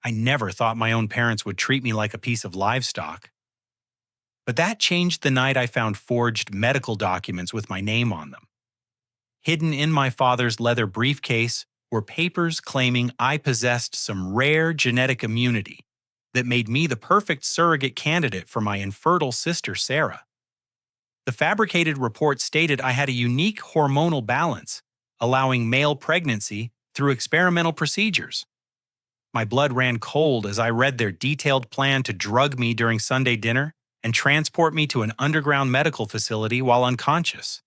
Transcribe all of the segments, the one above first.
I never thought my own parents would treat me like a piece of livestock. But that changed the night I found forged medical documents with my name on them. Hidden in my father's leather briefcase were papers claiming I possessed some rare genetic immunity that made me the perfect surrogate candidate for my infertile sister, Sarah. The fabricated report stated I had a unique hormonal balance, allowing male pregnancy through experimental procedures. My blood ran cold as I read their detailed plan to drug me during Sunday dinner and transport me to an underground medical facility while unconscious.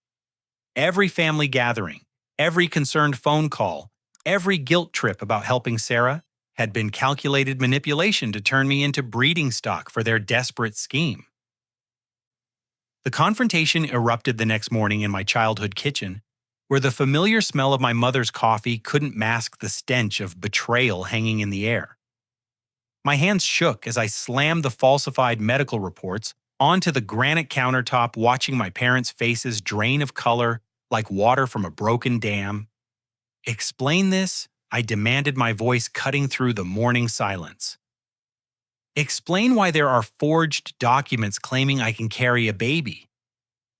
Every family gathering, every concerned phone call, every guilt trip about helping Sarah had been calculated manipulation to turn me into breeding stock for their desperate scheme. The confrontation erupted the next morning in my childhood kitchen, where the familiar smell of my mother's coffee couldn't mask the stench of betrayal hanging in the air. My hands shook as I slammed the falsified medical reports onto the granite countertop, watching my parents' faces drain of color like water from a broken dam. "Explain this," I demanded, my voice cutting through the morning silence. "Explain why there are forged documents claiming I can carry a baby."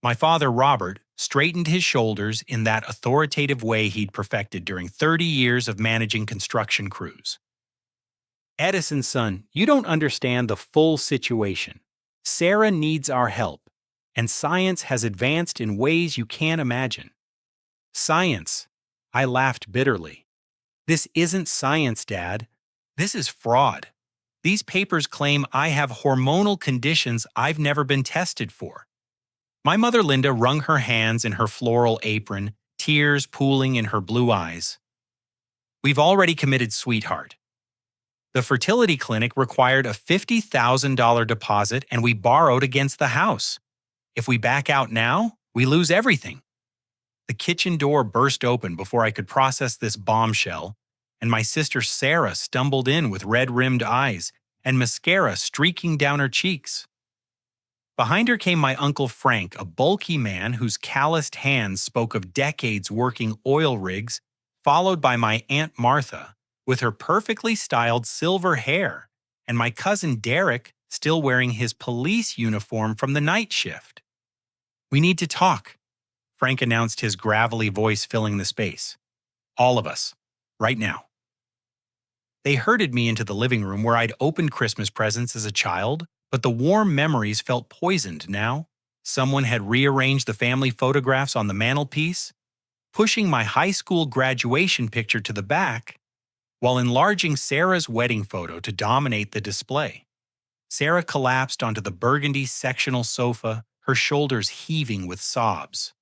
My father, Robert, straightened his shoulders in that authoritative way he'd perfected during 30 years of managing construction crews. "Edison, son, you don't understand the full situation. Sarah needs our help, and science has advanced in ways you can't imagine." "Science?" I laughed bitterly. "This isn't science, Dad. This is fraud. These papers claim I have hormonal conditions I've never been tested for." My mother Linda wrung her hands in her floral apron, tears pooling in her blue eyes. "We've already committed, sweetheart. The fertility clinic required a $50,000 deposit and we borrowed against the house. If we back out now, we lose everything." The kitchen door burst open before I could process this bombshell, and my sister Sarah stumbled in with red-rimmed eyes and mascara streaking down her cheeks. Behind her came my Uncle Frank, a bulky man whose calloused hands spoke of decades working oil rigs, followed by my Aunt Martha, with her perfectly styled silver hair, and my cousin Derek, still wearing his police uniform from the night shift. "We need to talk," Frank announced, his gravelly voice filling the space. "All of us. Right now." They herded me into the living room where I'd opened Christmas presents as a child, but the warm memories felt poisoned now. Someone had rearranged the family photographs on the mantelpiece, pushing my high school graduation picture to the back, while enlarging Sarah's wedding photo to dominate the display. Sarah collapsed onto the burgundy sectional sofa, her shoulders heaving with sobs.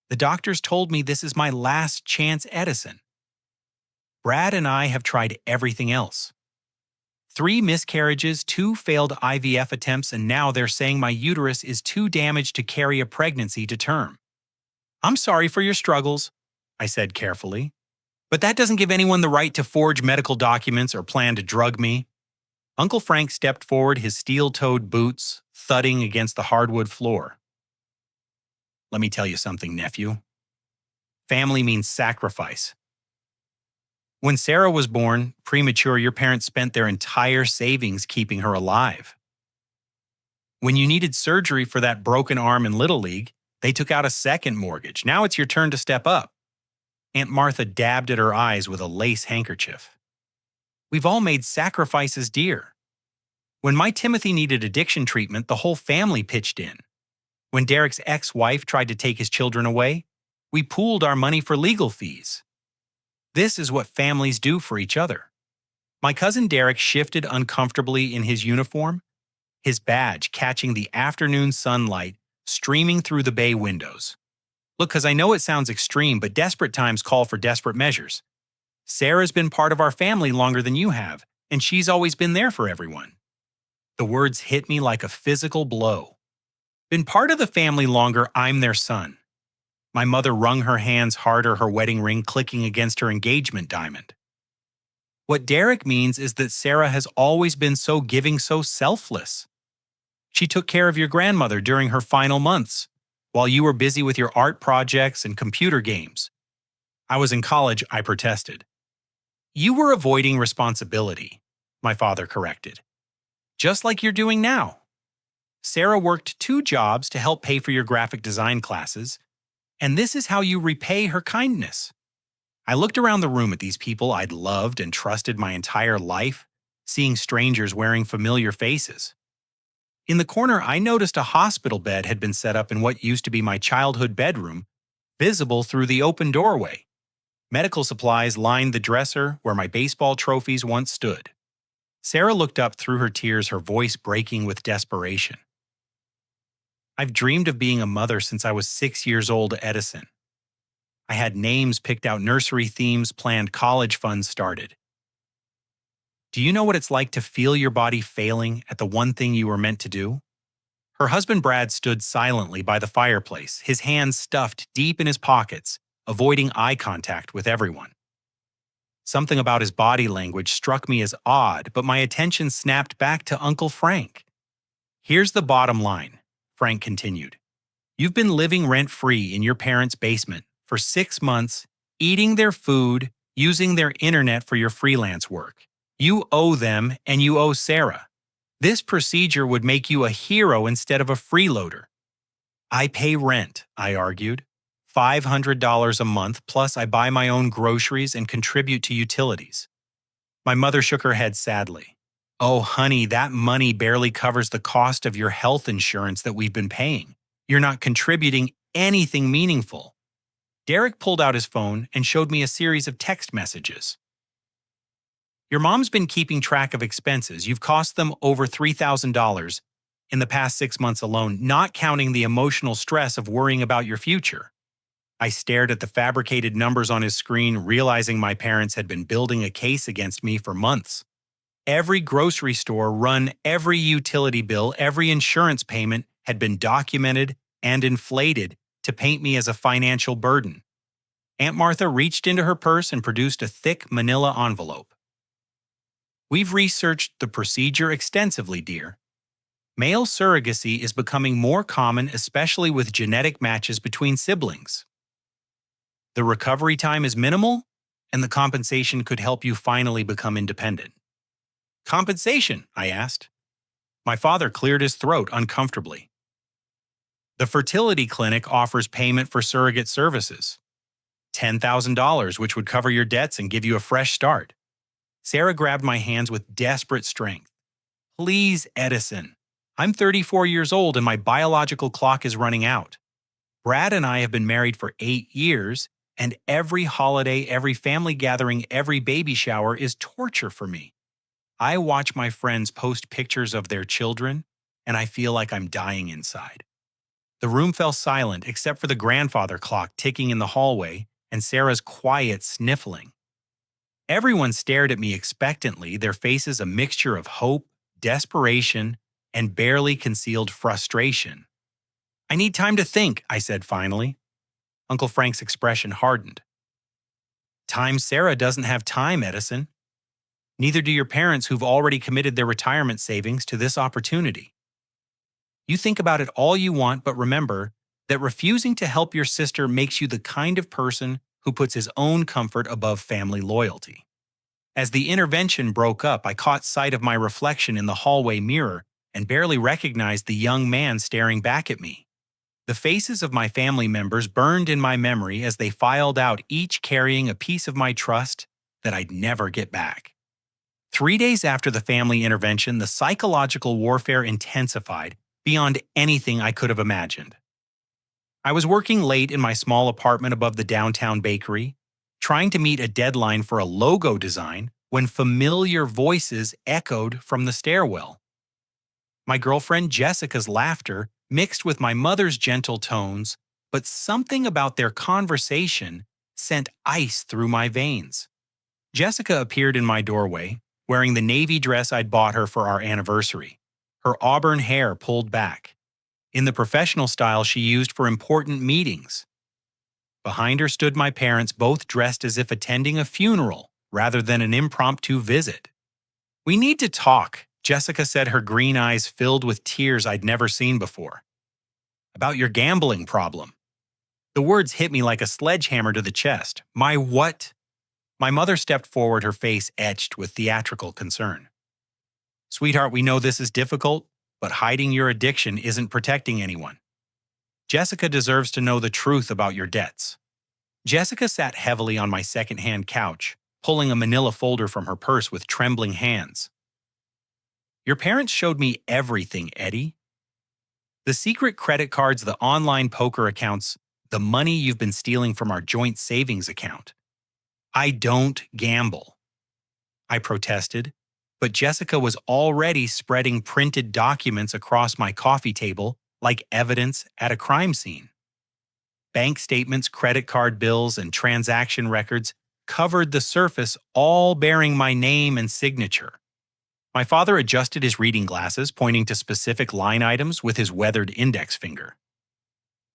"The doctors told me this is my last chance, Edison. Brad and I have tried everything else. 3 miscarriages, 2 failed IVF attempts, and now they're saying my uterus is too damaged to carry a pregnancy to term." "I'm sorry for your struggles," I said carefully, "but that doesn't give anyone the right to forge medical documents or plan to drug me." Uncle Frank stepped forward, his steel-toed boots thudding against the hardwood floor. "Let me tell you something, nephew. Family means sacrifice. When Sarah was born, premature, your parents spent their entire savings keeping her alive. When you needed surgery for that broken arm in Little League, they took out a second mortgage. Now it's your turn to step up." Aunt Martha dabbed at her eyes with a lace handkerchief. "We've all made sacrifices, dear. When my Timothy needed addiction treatment, the whole family pitched in. When Derek's ex-wife tried to take his children away, we pooled our money for legal fees. This is what families do for each other." My cousin Derek shifted uncomfortably in his uniform, his badge catching the afternoon sunlight streaming through the bay windows. "Look, 'cause I know it sounds extreme, but desperate times call for desperate measures. Sarah's been part of our family longer than you have, and she's always been there for everyone." The words hit me like a physical blow. "Been part of the family longer, I'm their son." My mother wrung her hands harder, her wedding ring clicking against her engagement diamond. "What Derek means is that Sarah has always been so giving, so selfless. She took care of your grandmother during her final months, while you were busy with your art projects and computer games." I was in college, I protested. "You were avoiding responsibility. my father corrected. Just like you're doing now. Sarah worked 2 jobs to help pay for your graphic design classes, and this is how you repay her kindness. I looked around the room at these people I'd loved and trusted my entire life, seeing strangers wearing familiar faces. In the corner, I noticed a hospital bed had been set up in what used to be my childhood bedroom, visible through the open doorway. Medical supplies lined the dresser where my baseball trophies once stood. Sarah looked up through her tears, her voice breaking with desperation. I've dreamed of being a mother since I was 6 years old, Edison. I had names picked out, nursery themes planned, college funds started. Do you know what it's like to feel your body failing at the one thing you were meant to do? Her husband Brad stood silently by the fireplace, his hands stuffed deep in his pockets, avoiding eye contact with everyone. Something about his body language struck me as odd, but my attention snapped back to Uncle Frank. Here's the bottom line, Frank continued. You've been living rent-free in your parents' basement for 6 months, eating their food, using their internet for your freelance work. You owe them, and you owe Sarah. This procedure would make you a hero instead of a freeloader. I pay rent, I argued. $500 a month, plus I buy my own groceries and contribute to utilities. My mother shook her head sadly. Oh, honey, that money barely covers the cost of your health insurance that we've been paying. You're not contributing anything meaningful. Derek pulled out his phone and showed me a series of text messages. Your mom's been keeping track of expenses. You've cost them over $3,000 in the past 6 months alone, not counting the emotional stress of worrying about your future. I stared at the fabricated numbers on his screen, realizing my parents had been building a case against me for months. Every grocery store run, every utility bill, every insurance payment had been documented and inflated to paint me as a financial burden. Aunt Martha reached into her purse and produced a thick manila envelope. We've researched the procedure extensively, dear. Male surrogacy is becoming more common, especially with genetic matches between siblings. The recovery time is minimal, and the compensation could help you finally become independent. Compensation? I asked. My father cleared his throat uncomfortably. The fertility clinic offers payment for surrogate services. $10,000, which would cover your debts and give you a fresh start. Sarah grabbed my hands with desperate strength. Please, Edison. I'm 34 years old and my biological clock is running out. Brad and I have been married for 8 years, and every holiday, every family gathering, every baby shower is torture for me. I watch my friends post pictures of their children, and I feel like I'm dying inside. The room fell silent except for the grandfather clock ticking in the hallway and Sarah's quiet sniffling. Everyone stared at me expectantly, their faces a mixture of hope, desperation, and barely concealed frustration. I need time to think, I said finally. Uncle Frank's expression hardened. Time? Sarah doesn't have time, Edison. Neither do your parents, who've already committed their retirement savings to this opportunity. You think about it all you want, but remember that refusing to help your sister makes you the kind of person who puts his own comfort above family loyalty. As the intervention broke up, I caught sight of my reflection in the hallway mirror and barely recognized the young man staring back at me. The faces of my family members burned in my memory as they filed out, each carrying a piece of my trust that I'd never get back. 3 days after the family intervention, the psychological warfare intensified beyond anything I could have imagined. I was working late in my small apartment above the downtown bakery, trying to meet a deadline for a logo design when familiar voices echoed from the stairwell. My girlfriend Jessica's laughter mixed with my mother's gentle tones, but something about their conversation sent ice through my veins. Jessica appeared in my doorway, wearing the navy dress I'd bought her for our anniversary, her auburn hair pulled back, in the professional style she used for important meetings. Behind her stood my parents, both dressed as if attending a funeral rather than an impromptu visit. We need to talk, Jessica said, her green eyes filled with tears I'd never seen before. About your gambling problem. The words hit me like a sledgehammer to the chest. My what? My mother stepped forward, her face etched with theatrical concern. Sweetheart, we know this is difficult, but hiding your addiction isn't protecting anyone. Jessica deserves to know the truth about your debts. Jessica sat heavily on my second-hand couch, pulling a manila folder from her purse with trembling hands. Your parents showed me everything, Eddie. The secret credit cards, the online poker accounts, the money you've been stealing from our joint savings account. I don't gamble, I protested, but Jessica was already spreading printed documents across my coffee table like evidence at a crime scene. Bank statements, credit card bills, and transaction records covered the surface, all bearing my name and signature. My father adjusted his reading glasses, pointing to specific line items with his weathered index finger.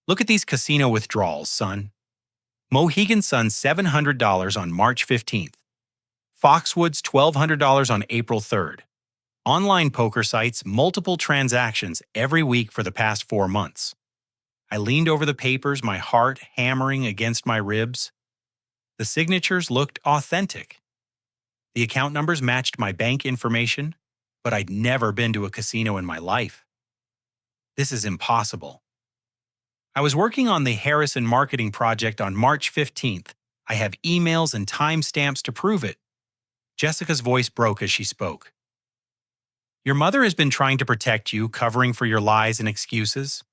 Look at these casino withdrawals, son. Mohegan Sun $700 on March 15th. Foxwoods $1,200 on April 3rd. Online poker sites, multiple transactions every week for the past 4 months. I leaned over the papers, my heart hammering against my ribs. The signatures looked authentic. The account numbers matched my bank information, but I'd never been to a casino in my life. This is impossible. I was working on the Harrison marketing project on March 15th. I have emails and timestamps to prove it. Jessica's voice broke as she spoke. Your mother has been trying to protect you, covering for your lies and excuses.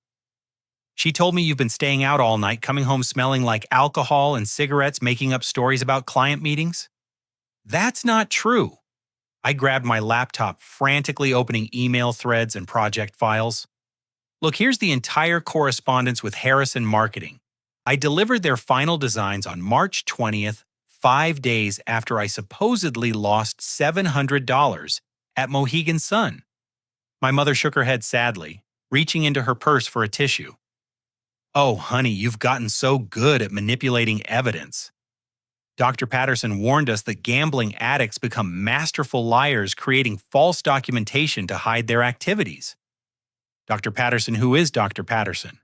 She told me you've been staying out all night, coming home smelling like alcohol and cigarettes, making up stories about client meetings. That's not true. I grabbed my laptop, frantically opening email threads and project files. Look, here's the entire correspondence with Harrison Marketing. I delivered their final designs on March 20th, 5 days after I supposedly lost $700 at Mohegan Sun. My mother shook her head sadly, reaching into her purse for a tissue. Oh, honey, you've gotten so good at manipulating evidence. Dr. Patterson warned us that gambling addicts become masterful liars, creating false documentation to hide their activities. Dr. Patterson, who is Dr. Patterson?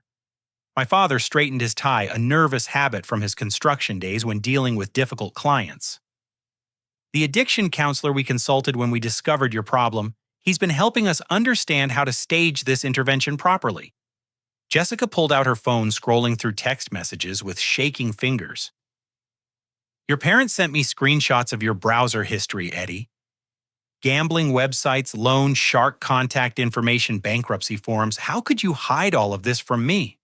My father straightened his tie, a nervous habit from his construction days when dealing with difficult clients. The addiction counselor we consulted when we discovered your problem, he's been helping us understand how to stage this intervention properly. Jessica pulled out her phone, scrolling through text messages with shaking fingers. Your parents sent me screenshots of your browser history, Eddie. Gambling websites, loan shark contact information, bankruptcy forms. How could you hide all of this from me?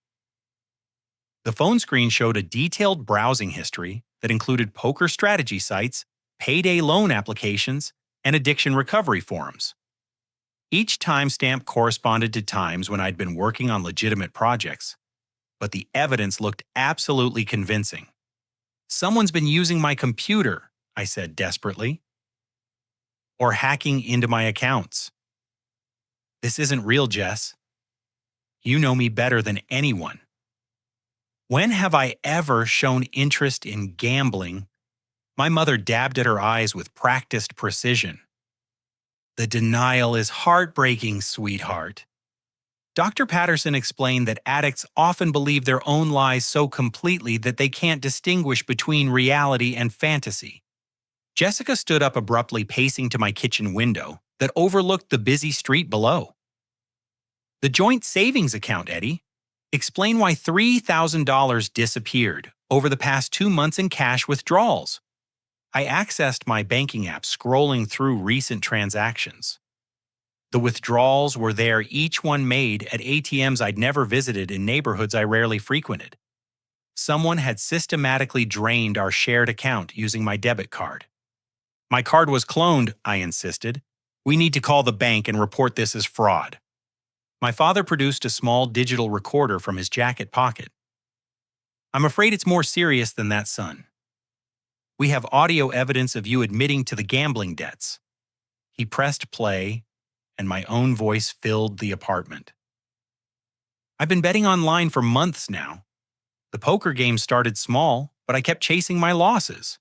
The phone screen showed a detailed browsing history that included poker strategy sites, payday loan applications, and addiction recovery forums. Each timestamp corresponded to times when I'd been working on legitimate projects, but the evidence looked absolutely convincing. Someone's been using my computer, I said desperately, or hacking into my accounts. This isn't real, Jess. You know me better than anyone. When have I ever shown interest in gambling? My mother dabbed at her eyes with practiced precision. The denial is heartbreaking, sweetheart. Dr. Patterson explained that addicts often believe their own lies so completely that they can't distinguish between reality and fantasy. Jessica stood up abruptly, pacing to my kitchen window that overlooked the busy street below. The joint savings account, Eddie. Explain why $3,000 disappeared over the past 2 months in cash withdrawals. I accessed my banking app, scrolling through recent transactions. The withdrawals were there, each one made at ATMs I'd never visited in neighborhoods I rarely frequented. Someone had systematically drained our shared account using my debit card. My card was cloned, I insisted. We need to call the bank and report this as fraud. My father produced a small digital recorder from his jacket pocket. I'm afraid it's more serious than that, son. We have audio evidence of you admitting to the gambling debts. He pressed play, and my own voice filled the apartment. I've been betting online for months now. The poker game started small, but I kept chasing my losses.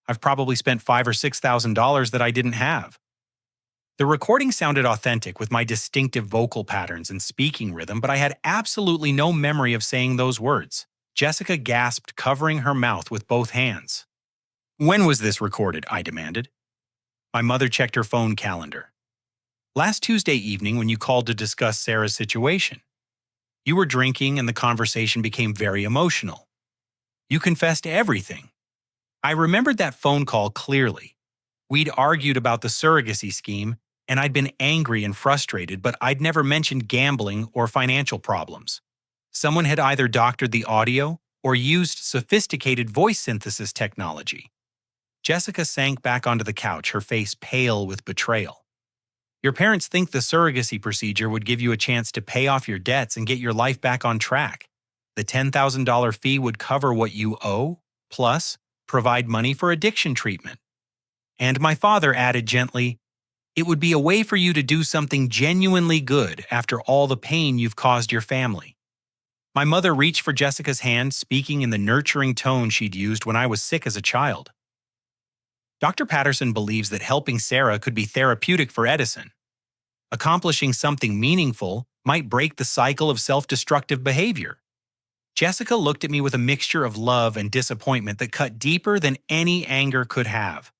I've probably spent $5,000 or $6,000 that I didn't have. The recording sounded authentic with my distinctive vocal patterns and speaking rhythm, but I had absolutely no memory of saying those words. Jessica gasped, covering her mouth with both hands. When was this recorded? I demanded. My mother checked her phone calendar. Last Tuesday evening, when you called to discuss Sarah's situation, you were drinking and the conversation became very emotional. You confessed everything. I remembered that phone call clearly. We'd argued about the surrogacy scheme, and I'd been angry and frustrated, but I'd never mentioned gambling or financial problems. Someone had either doctored the audio or used sophisticated voice synthesis technology. Jessica sank back onto the couch, her face pale with betrayal. Your parents think the surrogacy procedure would give you a chance to pay off your debts and get your life back on track. The $10,000 fee would cover what you owe, plus provide money for addiction treatment. And my father added gently, it would be a way for you to do something genuinely good after all the pain you've caused your family. My mother reached for Jessica's hand, speaking in the nurturing tone she'd used when I was sick as a child. Dr. Patterson believes that helping Sarah could be therapeutic for Edison. Accomplishing something meaningful might break the cycle of self-destructive behavior. Jessica looked at me with a mixture of love and disappointment that cut deeper than any anger could have.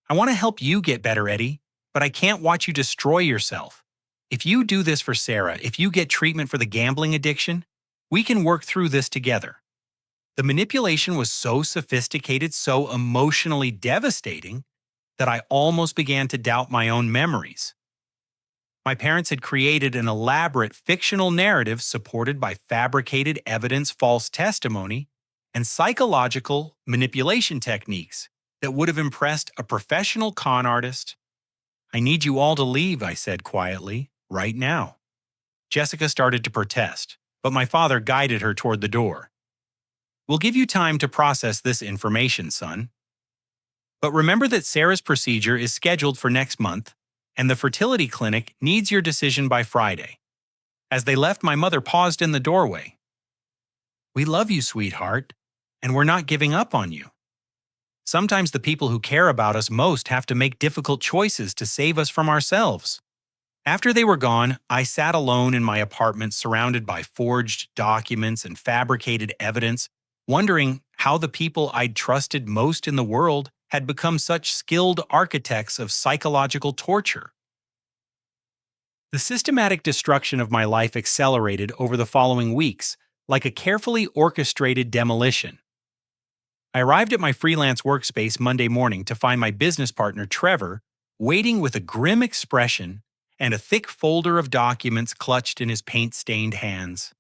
I want to help you get better, Eddie, but I can't watch you destroy yourself. If you do this for Sarah, if you get treatment for the gambling addiction, we can work through this together. The manipulation was so sophisticated, so emotionally devastating, that I almost began to doubt my own memories. My parents had created an elaborate fictional narrative supported by fabricated evidence, false testimony, and psychological manipulation techniques that would have impressed a professional con artist. I need you all to leave, I said quietly, right now. Jessica started to protest, but my father guided her toward the door. We'll give you time to process this information, son. But remember that Sarah's procedure is scheduled for next month, and the fertility clinic needs your decision by Friday. As they left, my mother paused in the doorway. We love you, sweetheart, and we're not giving up on you. Sometimes the people who care about us most have to make difficult choices to save us from ourselves. After they were gone, I sat alone in my apartment surrounded by forged documents and fabricated evidence, wondering how the people I'd trusted most in the world had become such skilled architects of psychological torture. The systematic destruction of my life accelerated over the following weeks, like a carefully orchestrated demolition. I arrived at my freelance workspace Monday morning to find my business partner, Trevor, waiting with a grim expression and a thick folder of documents clutched in his paint-stained hands.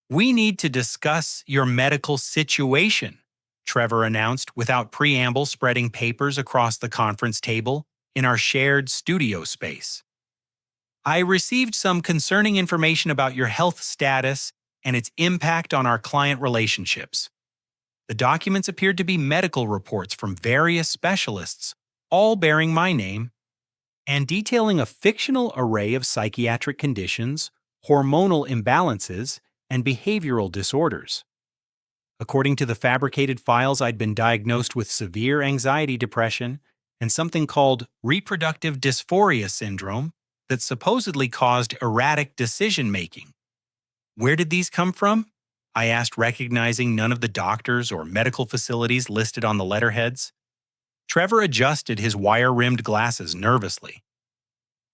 We need to discuss your medical situation, Trevor announced without preamble, spreading papers across the conference table in our shared studio space. I received some concerning information about your health status and its impact on our client relationships. The documents appeared to be medical reports from various specialists, all bearing my name, and detailing a fictional array of psychiatric conditions, hormonal imbalances, and behavioral disorders. According to the fabricated files, I'd been diagnosed with severe anxiety depression and something called reproductive dysphoria syndrome that supposedly caused erratic decision-making. Where did these come from? I asked, recognizing none of the doctors or medical facilities listed on the letterheads. Trevor adjusted his wire-rimmed glasses nervously.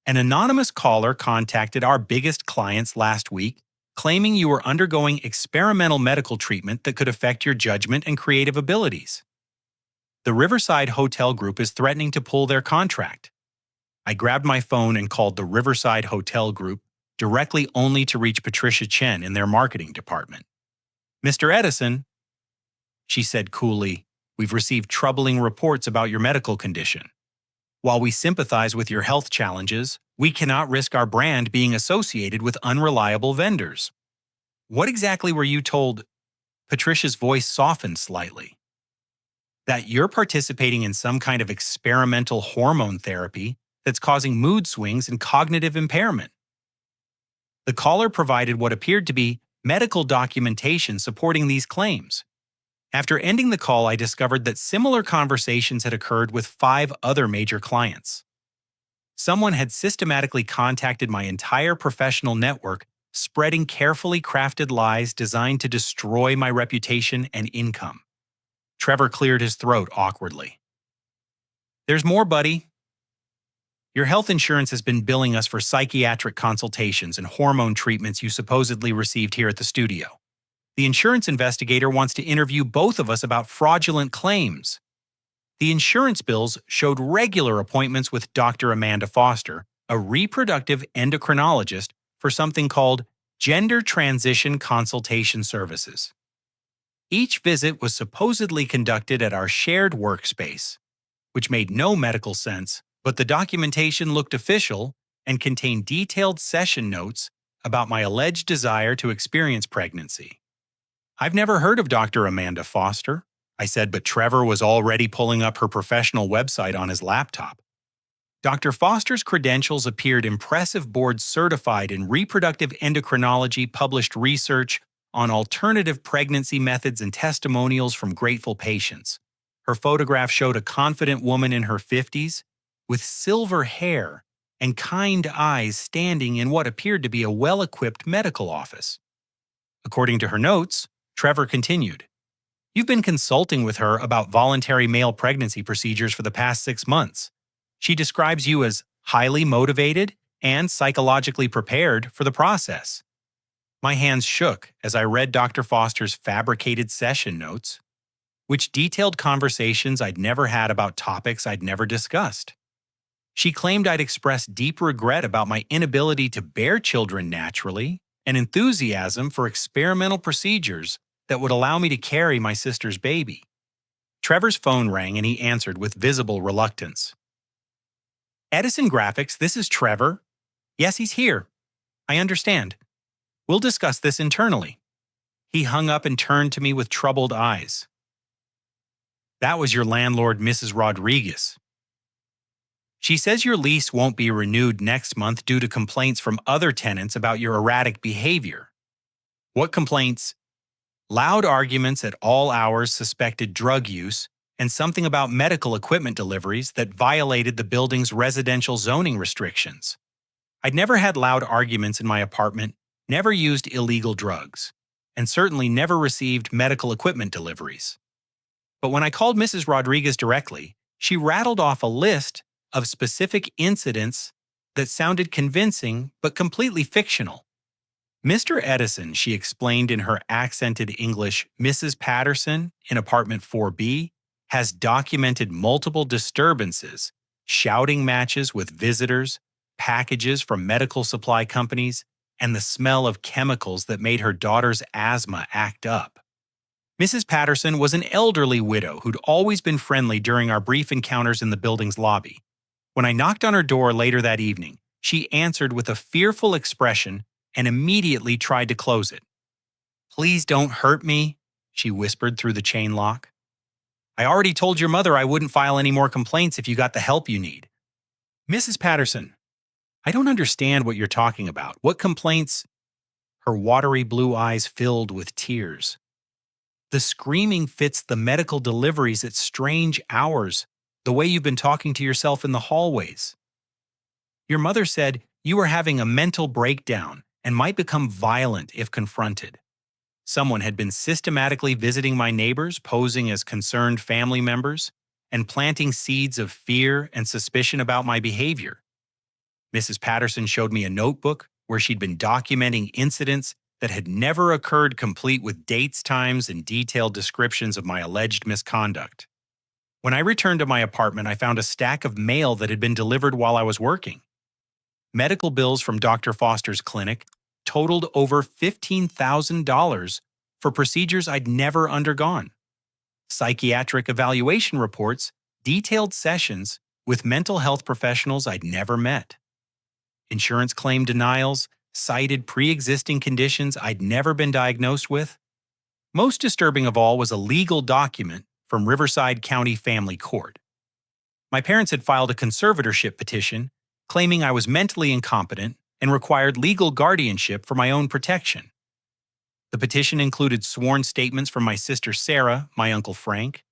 An anonymous caller contacted our biggest clients last week, claiming you were undergoing experimental medical treatment that could affect your judgment and creative abilities. The Riverside Hotel Group is threatening to pull their contract. I grabbed my phone and called the Riverside Hotel Group directly, only to reach Patricia Chen in their marketing department. Mr. Edison, she said coolly, we've received troubling reports about your medical condition. While we sympathize with your health challenges, we cannot risk our brand being associated with unreliable vendors. What exactly were you told? Patricia's voice softened slightly. That you're participating in some kind of experimental hormone therapy that's causing mood swings and cognitive impairment. The caller provided what appeared to be medical documentation supporting these claims. After ending the call, I discovered that similar conversations had occurred with 5 other major clients. Someone had systematically contacted my entire professional network, spreading carefully crafted lies designed to destroy my reputation and income. Trevor cleared his throat awkwardly. There's more, buddy. Your health insurance has been billing us for psychiatric consultations and hormone treatments you supposedly received here at the studio. The insurance investigator wants to interview both of us about fraudulent claims. The insurance bills showed regular appointments with Dr. Amanda Foster, a reproductive endocrinologist, for something called gender transition consultation services. Each visit was supposedly conducted at our shared workspace, which made no medical sense, but the documentation looked official and contained detailed session notes about my alleged desire to experience pregnancy. I've never heard of Dr. Amanda Foster, I said, but Trevor was already pulling up her professional website on his laptop. Dr. Foster's credentials appeared impressive: board certified in reproductive endocrinology, published research on alternative pregnancy methods, and testimonials from grateful patients. Her photograph showed a confident woman in her 50s with silver hair and kind eyes standing in what appeared to be a well-equipped medical office. According to her notes, Trevor continued, "You've been consulting with her about voluntary male pregnancy procedures for the past 6 months. She describes you as highly motivated and psychologically prepared for the process." My hands shook as I read Dr. Foster's fabricated session notes, which detailed conversations I'd never had about topics I'd never discussed. She claimed I'd expressed deep regret about my inability to bear children naturally and enthusiasm for experimental procedures that would allow me to carry my sister's baby. Trevor's phone rang and he answered with visible reluctance. "Edison Graphics, this is Trevor." "Yes, he's here. I understand. We'll discuss this internally." He hung up and turned to me with troubled eyes. "That was your landlord, Mrs. Rodriguez. She says your lease won't be renewed next month due to complaints from other tenants about your erratic behavior." "What complaints?" "Loud arguments at all hours, suspected drug use, and something about medical equipment deliveries that violated the building's residential zoning restrictions. I'd never had loud arguments in my apartment, never used illegal drugs, and certainly never received medical equipment deliveries." But when I called Mrs. Rodriguez directly, she rattled off a list of specific incidents that sounded convincing but completely fictional. "Mr. Edison," she explained in her accented English, "Mrs. Patterson in apartment 4B has documented multiple disturbances, shouting matches with visitors, packages from medical supply companies, and the smell of chemicals that made her daughter's asthma act up." Mrs. Patterson was an elderly widow who'd always been friendly during our brief encounters in the building's lobby. When I knocked on her door later that evening, she answered with a fearful expression and immediately tried to close it. "Please don't hurt me," she whispered through the chain lock. "I already told your mother I wouldn't file any more complaints if you got the help you need." "Mrs. Patterson, I don't understand what you're talking about. What complaints?" Her watery blue eyes filled with tears. "The screaming fits the medical deliveries at strange hours, the way you've been talking to yourself in the hallways. Your mother said you were having a mental breakdown and might become violent if confronted. Someone had been systematically visiting my neighbors, posing as concerned family members, and planting seeds of fear and suspicion about my behavior. Mrs. Patterson showed me a notebook where she'd been documenting incidents that had never occurred, complete with dates, times, and detailed descriptions of my alleged misconduct. When I returned to my apartment, I found a stack of mail that had been delivered while I was working. Medical bills from Dr. Foster's clinic totaled over $15,000 for procedures I'd never undergone. Psychiatric evaluation reports detailed sessions with mental health professionals I'd never met. Insurance claim denials cited pre-existing conditions I'd never been diagnosed with. Most disturbing of all was a legal document from Riverside County Family Court. My parents had filed a conservatorship petition claiming I was mentally incompetent and required legal guardianship for my own protection. The petition included sworn statements from my sister Sarah, my uncle Frank,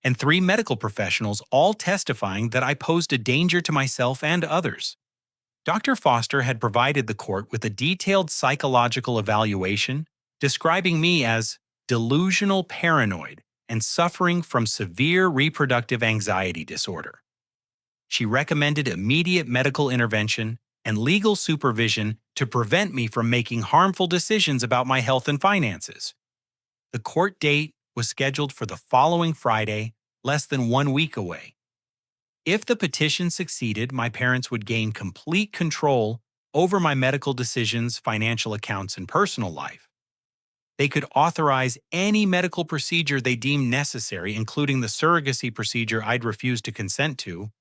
and 3 medical professionals, all testifying that I posed a danger to myself and others. Dr. Foster had provided the court with a detailed psychological evaluation describing me as delusional paranoid and suffering from severe reproductive anxiety disorder. She recommended immediate medical intervention and legal supervision to prevent me from making harmful decisions about my health and finances. The court date was scheduled for the following Friday, less than 1 week away. If the petition succeeded, my parents would gain complete control over my medical decisions, financial accounts, and personal life. They could authorize any medical procedure they deemed necessary, including the surrogacy procedure I'd refused to consent to.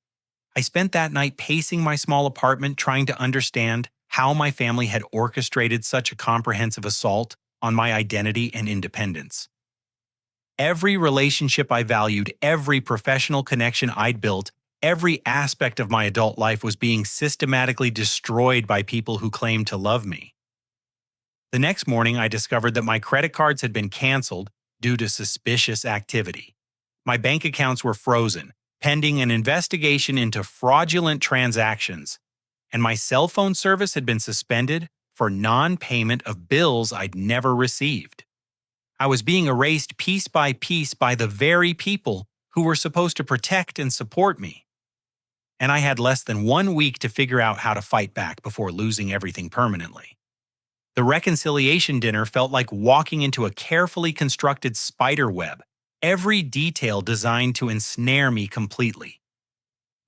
I spent that night pacing my small apartment, trying to understand how my family had orchestrated such a comprehensive assault on my identity and independence. Every relationship I valued, every professional connection I'd built, every aspect of my adult life was being systematically destroyed by people who claimed to love me. The next morning, I discovered that my credit cards had been canceled due to suspicious activity. My bank accounts were frozen, pending an investigation into fraudulent transactions, and my cell phone service had been suspended for non-payment of bills I'd never received. I was being erased piece by the very people who were supposed to protect and support me. And I had less than 1 week to figure out how to fight back before losing everything permanently. The reconciliation dinner felt like walking into a carefully constructed spider web, every detail designed to ensnare me completely.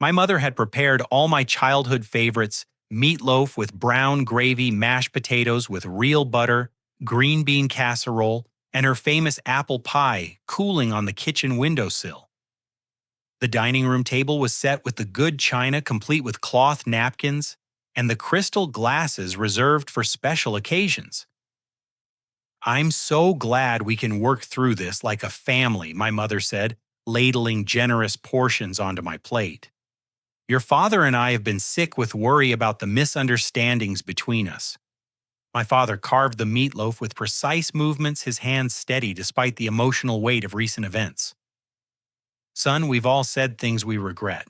My mother had prepared all my childhood favorites: meatloaf with brown gravy, mashed potatoes with real butter, green bean casserole, and her famous apple pie cooling on the kitchen windowsill. The dining room table was set with the good china complete with cloth napkins and the crystal glasses reserved for special occasions. "I'm so glad we can work through this like a family," my mother said, ladling generous portions onto my plate. "Your father and I have been sick with worry about the misunderstandings between us." My father carved the meatloaf with precise movements, his hands steady despite the emotional weight of recent events. "Son, we've all said things we regret.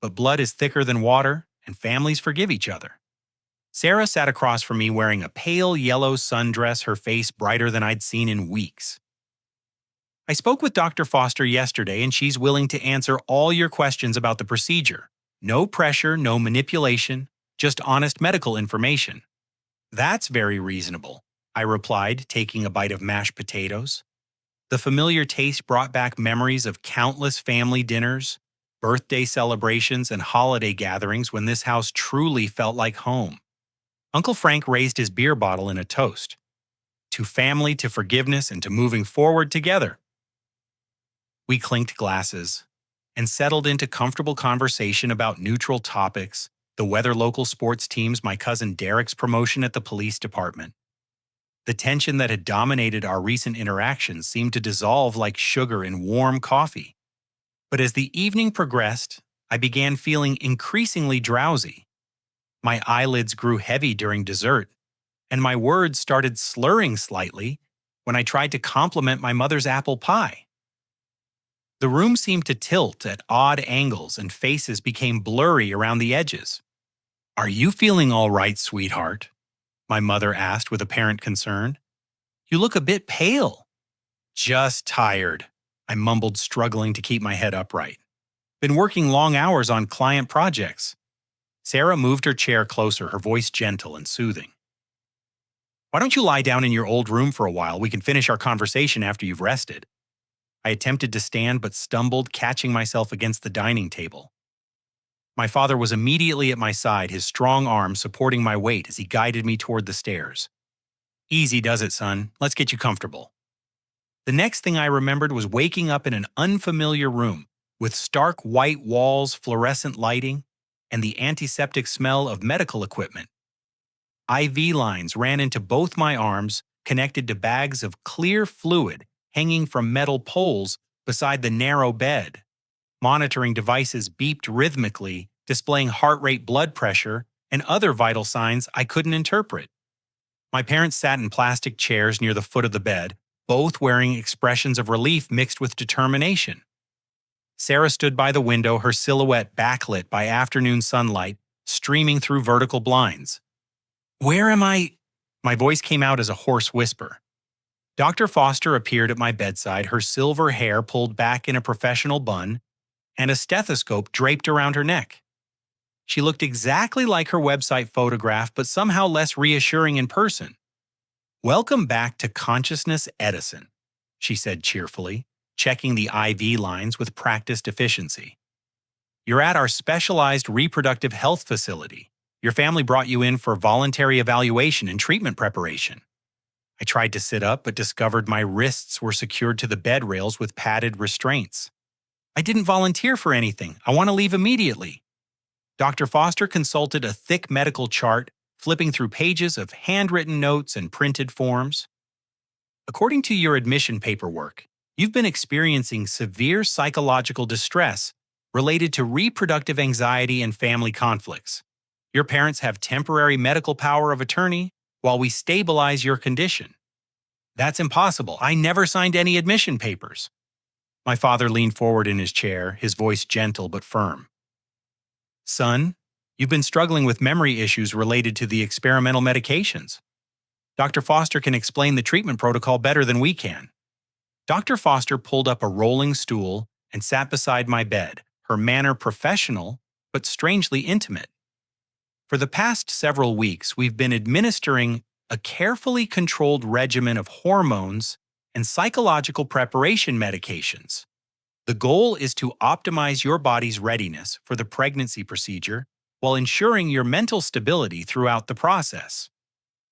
But blood is thicker than water, and families forgive each other." Sarah sat across from me wearing a pale yellow sundress, her face brighter than I'd seen in weeks. "I spoke with Dr. Foster yesterday, and she's willing to answer all your questions about the procedure. No pressure, no manipulation, just honest medical information." "That's very reasonable," I replied, taking a bite of mashed potatoes. The familiar taste brought back memories of countless family dinners, birthday celebrations, and holiday gatherings when this house truly felt like home. Uncle Frank raised his beer bottle in a toast. To family, to forgiveness, and to moving forward together. We clinked glasses and settled into comfortable conversation about neutral topics: the weather, local sports teams, my cousin Derek's promotion at the police department. The tension that had dominated our recent interactions seemed to dissolve like sugar in warm coffee. But as the evening progressed, I began feeling increasingly drowsy. My eyelids grew heavy during dessert, and my words started slurring slightly when I tried to compliment my mother's apple pie. The room seemed to tilt at odd angles, and faces became blurry around the edges. "Are you feeling all right, sweetheart?" my mother asked with apparent concern. "You look a bit pale." "Just tired," I mumbled, struggling to keep my head upright. "Been working long hours on client projects." Sarah moved her chair closer, her voice gentle and soothing. "Why don't you lie down in your old room for a while? We can finish our conversation after you've rested." I attempted to stand but stumbled, catching myself against the dining table. My father was immediately at my side, his strong arm supporting my weight as he guided me toward the stairs. "Easy does it, son. Let's get you comfortable." The next thing I remembered was waking up in an unfamiliar room with stark white walls, fluorescent lighting, and the antiseptic smell of medical equipment. IV lines ran into both my arms, connected to bags of clear fluid hanging from metal poles beside the narrow bed. Monitoring devices beeped rhythmically, displaying heart rate, blood pressure, and other vital signs I couldn't interpret. My parents sat in plastic chairs near the foot of the bed, both wearing expressions of relief mixed with determination. Sarah stood by the window, her silhouette backlit by afternoon sunlight streaming through vertical blinds. "Where am I?" My voice came out as a hoarse whisper. Dr. Foster appeared at my bedside, her silver hair pulled back in a professional bun, and a stethoscope draped around her neck. She looked exactly like her website photograph, but somehow less reassuring in person. "Welcome back to consciousness, Edison," she said cheerfully, checking the IV lines with practiced efficiency. "You're at our specialized reproductive health facility. Your family brought you in for voluntary evaluation and treatment preparation." I tried to sit up, but discovered my wrists were secured to the bed rails with padded restraints. "I didn't volunteer for anything. I want to leave immediately." Dr. Foster consulted a thick medical chart, flipping through pages of handwritten notes and printed forms. "According to your admission paperwork, you've been experiencing severe psychological distress related to reproductive anxiety and family conflicts. Your parents have temporary medical power of attorney while we stabilize your condition." "That's impossible. I never signed any admission papers." My father leaned forward in his chair, his voice gentle but firm. "Son, you've been struggling with memory issues related to the experimental medications. Dr. Foster can explain the treatment protocol better than we can." Dr. Foster pulled up a rolling stool and sat beside my bed, her manner professional but strangely intimate. "For the past several weeks, we've been administering a carefully controlled regimen of hormones and psychological preparation medications. The goal is to optimize your body's readiness for the pregnancy procedure while ensuring your mental stability throughout the process."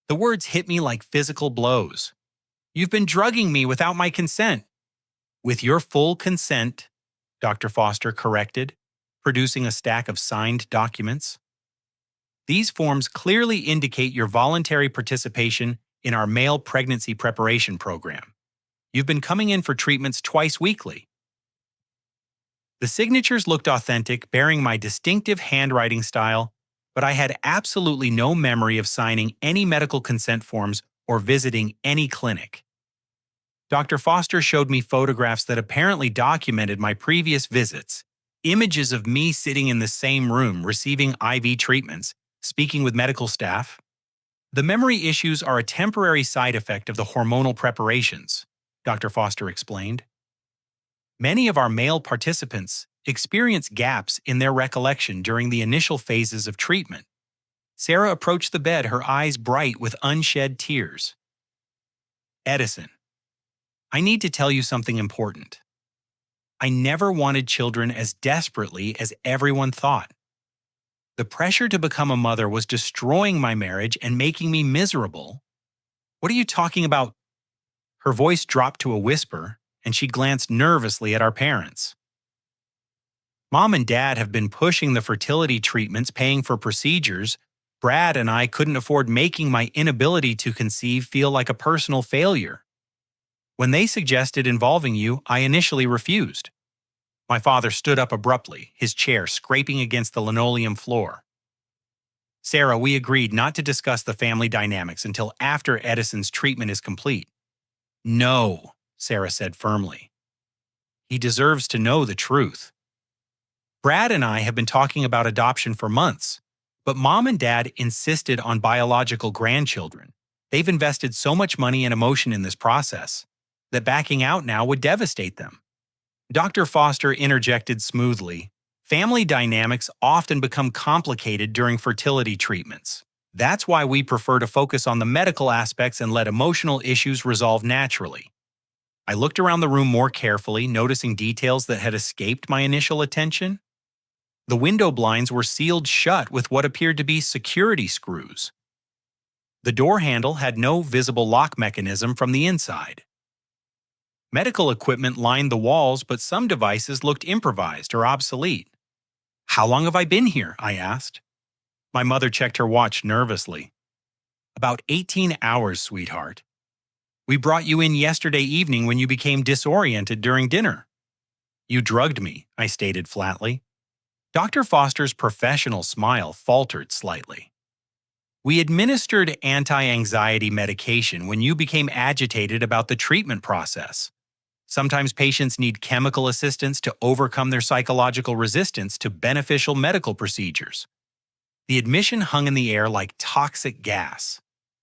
The words hit me like physical blows. "You've been drugging me without my consent." "With your full consent," Dr. Foster corrected, producing a stack of signed documents. "These forms clearly indicate your voluntary participation in our male pregnancy preparation program. You've been coming in for treatments twice weekly." The signatures looked authentic, bearing my distinctive handwriting style, but I had absolutely no memory of signing any medical consent forms or visiting any clinic. Dr. Foster showed me photographs that apparently documented my previous visits, images of me sitting in the same room receiving IV treatments, speaking with medical staff. "The memory issues are a temporary side effect of the hormonal preparations," Dr. Foster explained. "Many of our male participants experience gaps in their recollection during the initial phases of treatment." Sarah approached the bed, her eyes bright with unshed tears. "Edison, I need to tell you something important. I never wanted children as desperately as everyone thought. The pressure to become a mother was destroying my marriage and making me miserable." "What are you talking about?" Her voice dropped to a whisper, and she glanced nervously at our parents. "Mom and Dad have been pushing the fertility treatments, paying for procedures. Brad and I couldn't afford making my inability to conceive feel like a personal failure. When they suggested involving you, I initially refused." My father stood up abruptly, his chair scraping against the linoleum floor. "Sarah, we agreed not to discuss the family dynamics until after Edison's treatment is complete." "No," Sarah said firmly. "He deserves to know the truth. Brad and I have been talking about adoption for months, but Mom and Dad insisted on biological grandchildren. They've invested so much money and emotion in this process that backing out now would devastate them." Dr. Foster interjected smoothly. "Family dynamics often become complicated during fertility treatments. That's why we prefer to focus on the medical aspects and let emotional issues resolve naturally." I looked around the room more carefully, noticing details that had escaped my initial attention. The window blinds were sealed shut with what appeared to be security screws. The door handle had no visible lock mechanism from the inside. Medical equipment lined the walls, but some devices looked improvised or obsolete. "How long have I been here?" I asked. My mother checked her watch nervously. "About 18 hours, sweetheart. We brought you in yesterday evening when you became disoriented during dinner." "You drugged me," I stated flatly. Dr. Foster's professional smile faltered slightly. "We administered anti-anxiety medication when you became agitated about the treatment process. Sometimes patients need chemical assistance to overcome their psychological resistance to beneficial medical procedures." The admission hung in the air like toxic gas.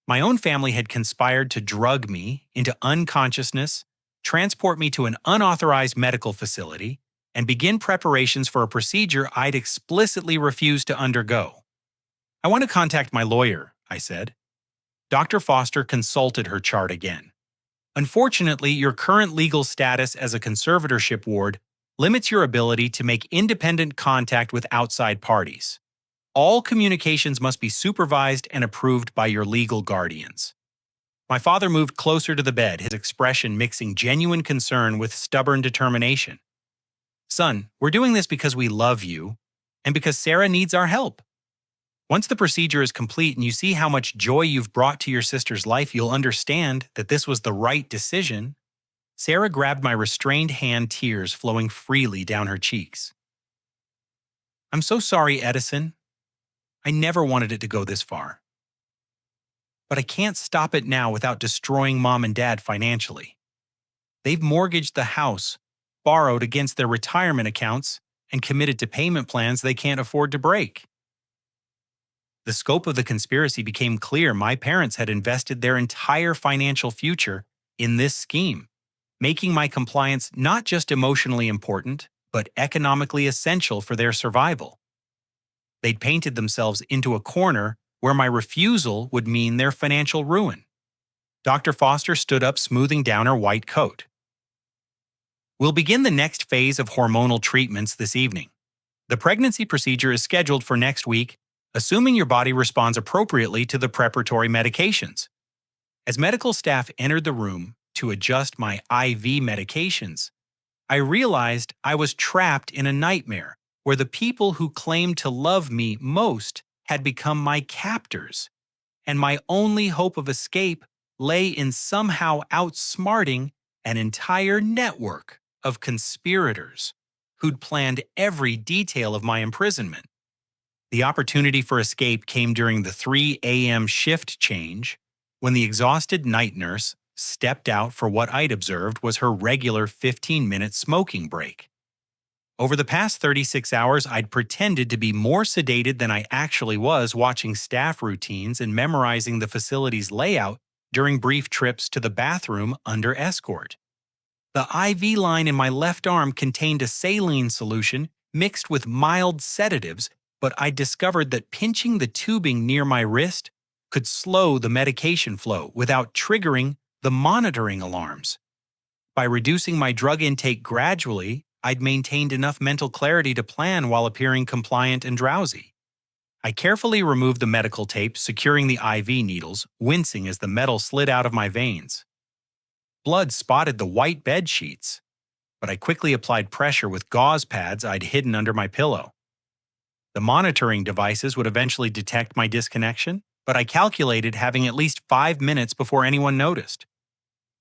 My own family had conspired to drug me into unconsciousness, transport me to an unauthorized medical facility, and begin preparations for a procedure I'd explicitly refused to undergo. "I want to contact my lawyer," I said. Dr. Foster consulted her chart again. "Unfortunately, your current legal status as a conservatorship ward limits your ability to make independent contact with outside parties. All communications must be supervised and approved by your legal guardians." My father moved closer to the bed, his expression mixing genuine concern with stubborn determination. "Son, we're doing this because we love you and because Sarah needs our help. Once the procedure is complete and you see how much joy you've brought to your sister's life, you'll understand that this was the right decision." Sarah grabbed my restrained hand, tears flowing freely down her cheeks. "I'm so sorry, Edison. I never wanted it to go this far. But I can't stop it now without destroying Mom and Dad financially. They've mortgaged the house, borrowed against their retirement accounts, and committed to payment plans they can't afford to break." The scope of the conspiracy became clear. My parents had invested their entire financial future in this scheme, making my compliance not just emotionally important, but economically essential for their survival. They'd painted themselves into a corner where my refusal would mean their financial ruin. Dr. Foster stood up, smoothing down her white coat. "We'll begin the next phase of hormonal treatments this evening. The pregnancy procedure is scheduled for next week, assuming your body responds appropriately to the preparatory medications." As medical staff entered the room to adjust my IV medications, I realized I was trapped in a nightmare where the people who claimed to love me most had become my captors, and my only hope of escape lay in somehow outsmarting an entire network of conspirators who'd planned every detail of my imprisonment. The opportunity for escape came during the 3 a.m. shift change, when the exhausted night nurse stepped out for what I'd observed was her regular 15-minute smoking break. Over the past 36 hours, I'd pretended to be more sedated than I actually was, watching staff routines and memorizing the facility's layout during brief trips to the bathroom under escort. The IV line in my left arm contained a saline solution mixed with mild sedatives, but I discovered that pinching the tubing near my wrist could slow the medication flow without triggering the monitoring alarms. By reducing my drug intake gradually, I'd maintained enough mental clarity to plan while appearing compliant and drowsy. I carefully removed the medical tape, securing the IV needles, wincing as the metal slid out of my veins. Blood spotted the white bed sheets, but I quickly applied pressure with gauze pads I'd hidden under my pillow. The monitoring devices would eventually detect my disconnection, but I calculated having at least 5 minutes before anyone noticed.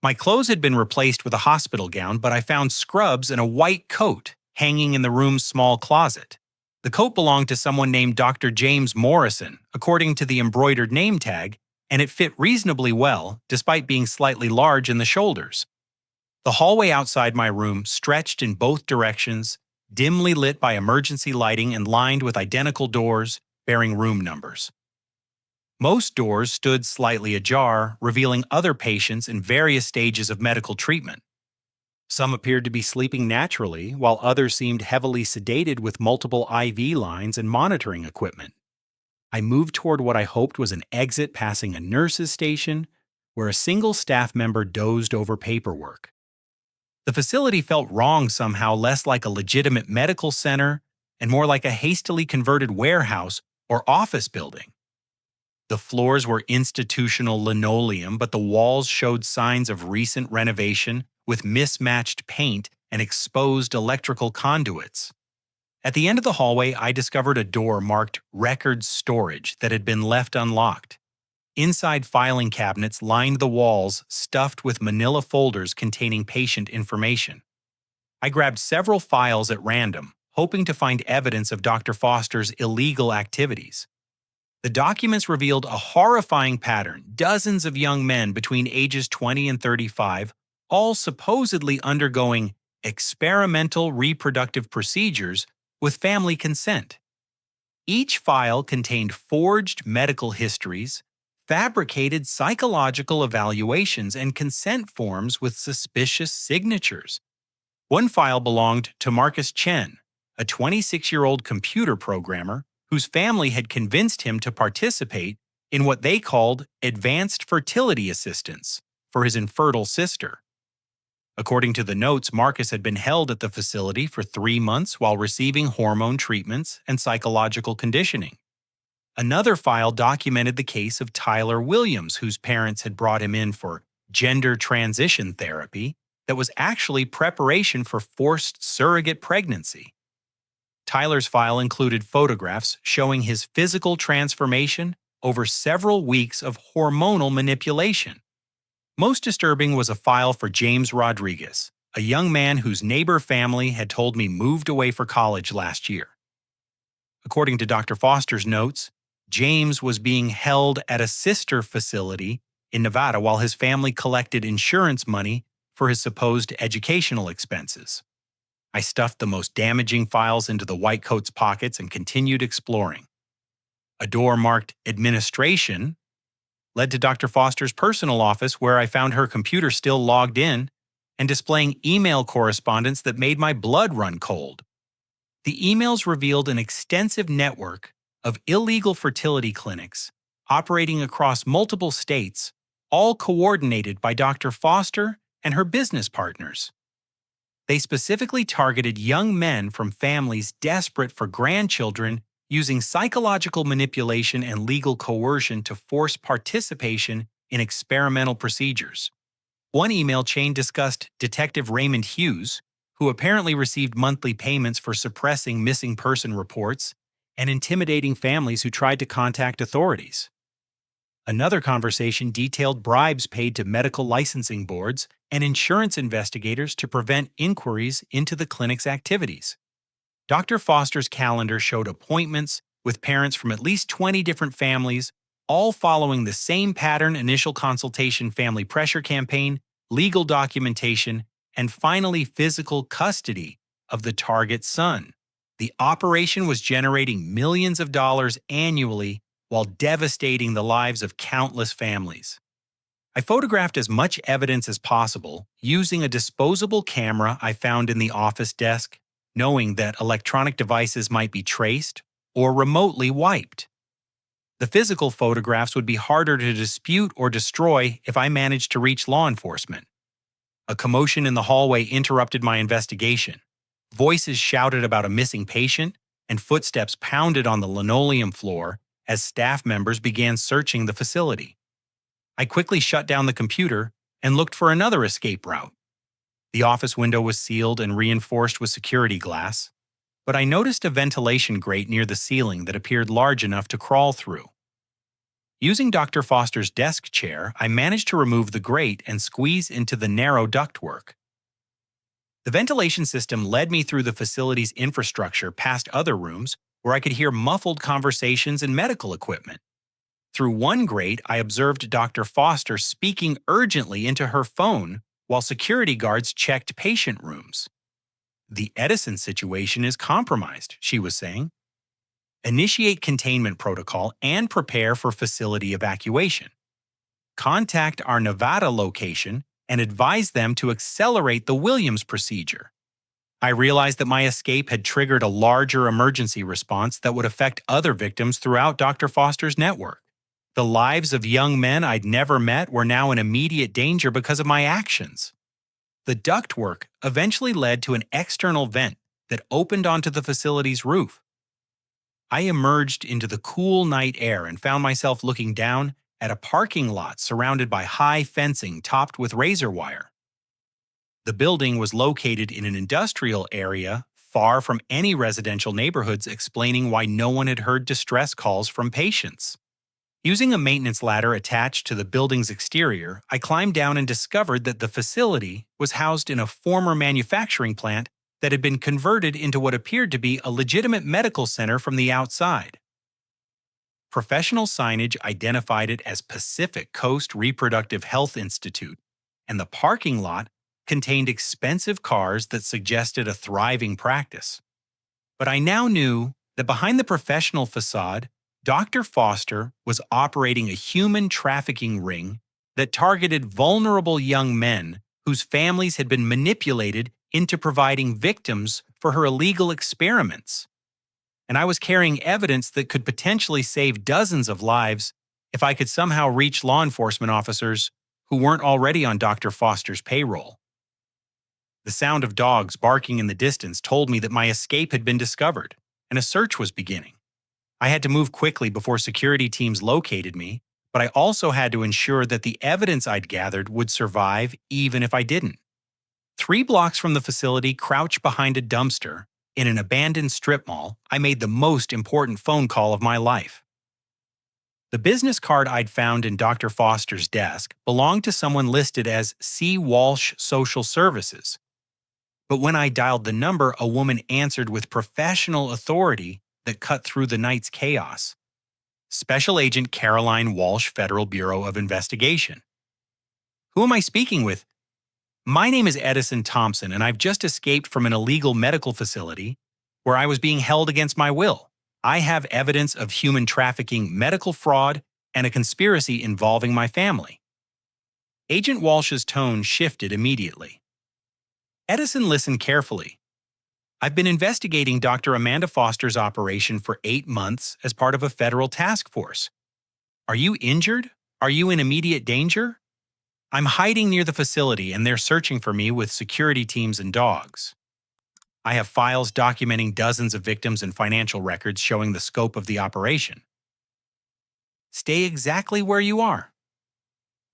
My clothes had been replaced with a hospital gown, but I found scrubs and a white coat hanging in the room's small closet. The coat belonged to someone named Dr. James Morrison, according to the embroidered name tag, and it fit reasonably well, despite being slightly large in the shoulders. The hallway outside my room stretched in both directions, dimly lit by emergency lighting and lined with identical doors bearing room numbers. Most doors stood slightly ajar, revealing other patients in various stages of medical treatment. Some appeared to be sleeping naturally, while others seemed heavily sedated with multiple IV lines and monitoring equipment. I moved toward what I hoped was an exit, passing a nurse's station, where a single staff member dozed over paperwork. The facility felt wrong somehow, less like a legitimate medical center and more like a hastily converted warehouse or office building. The floors were institutional linoleum, but the walls showed signs of recent renovation with mismatched paint and exposed electrical conduits. At the end of the hallway, I discovered a door marked Records Storage that had been left unlocked. Inside, filing cabinets lined the walls, stuffed with manila folders containing patient information. I grabbed several files at random, hoping to find evidence of Dr. Foster's illegal activities. The documents revealed a horrifying pattern: dozens of young men between ages 20 and 35, all supposedly undergoing experimental reproductive procedures with family consent. Each file contained forged medical histories, fabricated psychological evaluations, and consent forms with suspicious signatures. One file belonged to Marcus Chen, a 26-year-old computer programmer whose family had convinced him to participate in what they called advanced fertility assistance for his infertile sister. According to the notes, Marcus had been held at the facility for 3 months while receiving hormone treatments and psychological conditioning. Another file documented the case of Tyler Williams, whose parents had brought him in for gender transition therapy that was actually preparation for forced surrogate pregnancy. Tyler's file included photographs showing his physical transformation over several weeks of hormonal manipulation. Most disturbing was a file for James Rodriguez, a young man whose neighbor family had told me moved away for college last year. According to Dr. Foster's notes, James was being held at a sister facility in Nevada while his family collected insurance money for his supposed educational expenses. I stuffed the most damaging files into the white coat's pockets and continued exploring. A door marked Administration led to Dr. Foster's personal office, where I found her computer still logged in and displaying email correspondence that made my blood run cold. The emails revealed an extensive network of illegal fertility clinics operating across multiple states, all coordinated by Dr. Foster and her business partners. They specifically targeted young men from families desperate for grandchildren, using psychological manipulation and legal coercion to force participation in experimental procedures. One email chain discussed Detective Raymond Hughes, who apparently received monthly payments for suppressing missing person reports and intimidating families who tried to contact authorities. Another conversation detailed bribes paid to medical licensing boards and insurance investigators to prevent inquiries into the clinic's activities. Dr. Foster's calendar showed appointments with parents from at least 20 different families, all following the same pattern: initial consultation, family pressure campaign, legal documentation, and finally physical custody of the target son. The operation was generating millions of dollars annually while devastating the lives of countless families. I photographed as much evidence as possible using a disposable camera I found in the office desk, knowing that electronic devices might be traced or remotely wiped. The physical photographs would be harder to dispute or destroy if I managed to reach law enforcement. A commotion in the hallway interrupted my investigation. Voices shouted about a missing patient, and footsteps pounded on the linoleum floor as staff members began searching the facility. I quickly shut down the computer and looked for another escape route. The office window was sealed and reinforced with security glass, but I noticed a ventilation grate near the ceiling that appeared large enough to crawl through. Using Dr. Foster's desk chair, I managed to remove the grate and squeeze into the narrow ductwork. The ventilation system led me through the facility's infrastructure past other rooms where I could hear muffled conversations and medical equipment. Through one grate, I observed Dr. Foster speaking urgently into her phone while security guards checked patient rooms. "The Edison situation is compromised," she was saying. "Initiate containment protocol and prepare for facility evacuation. Contact our Nevada location and advise them to accelerate the Williams procedure." I realized that my escape had triggered a larger emergency response that would affect other victims throughout Dr. Foster's network. The lives of young men I'd never met were now in immediate danger because of my actions. The ductwork eventually led to an external vent that opened onto the facility's roof. I emerged into the cool night air and found myself looking down at a parking lot surrounded by high fencing topped with razor wire. The building was located in an industrial area far from any residential neighborhoods, explaining why no one had heard distress calls from patients. Using a maintenance ladder attached to the building's exterior, I climbed down and discovered that the facility was housed in a former manufacturing plant that had been converted into what appeared to be a legitimate medical center from the outside. Professional signage identified it as Pacific Coast Reproductive Health Institute, and the parking lot contained expensive cars that suggested a thriving practice. But I now knew that behind the professional facade, Dr. Foster was operating a human trafficking ring that targeted vulnerable young men whose families had been manipulated into providing victims for her illegal experiments. And I was carrying evidence that could potentially save dozens of lives if I could somehow reach law enforcement officers who weren't already on Dr. Foster's payroll. The sound of dogs barking in the distance told me that my escape had been discovered, and a search was beginning. I had to move quickly before security teams located me, but I also had to ensure that the evidence I'd gathered would survive even if I didn't. 3 blocks from the facility, crouched behind a dumpster, in an abandoned strip mall, I made the most important phone call of my life. The business card I'd found in Dr. Foster's desk belonged to someone listed as C. Walsh Social Services. But when I dialed the number, a woman answered with professional authority that cut through the night's chaos. Special Agent Caroline Walsh, Federal Bureau of Investigation. Who am I speaking with? My name is Edison Thompson, and I've just escaped from an illegal medical facility where I was being held against my will. I have evidence of human trafficking, medical fraud, and a conspiracy involving my family. Agent Walsh's tone shifted immediately. Edison listened carefully. I've been investigating Dr. Amanda Foster's operation for 8 months as part of a federal task force. Are you injured? Are you in immediate danger? I'm hiding near the facility and they're searching for me with security teams and dogs. I have files documenting dozens of victims and financial records showing the scope of the operation. Stay exactly where you are.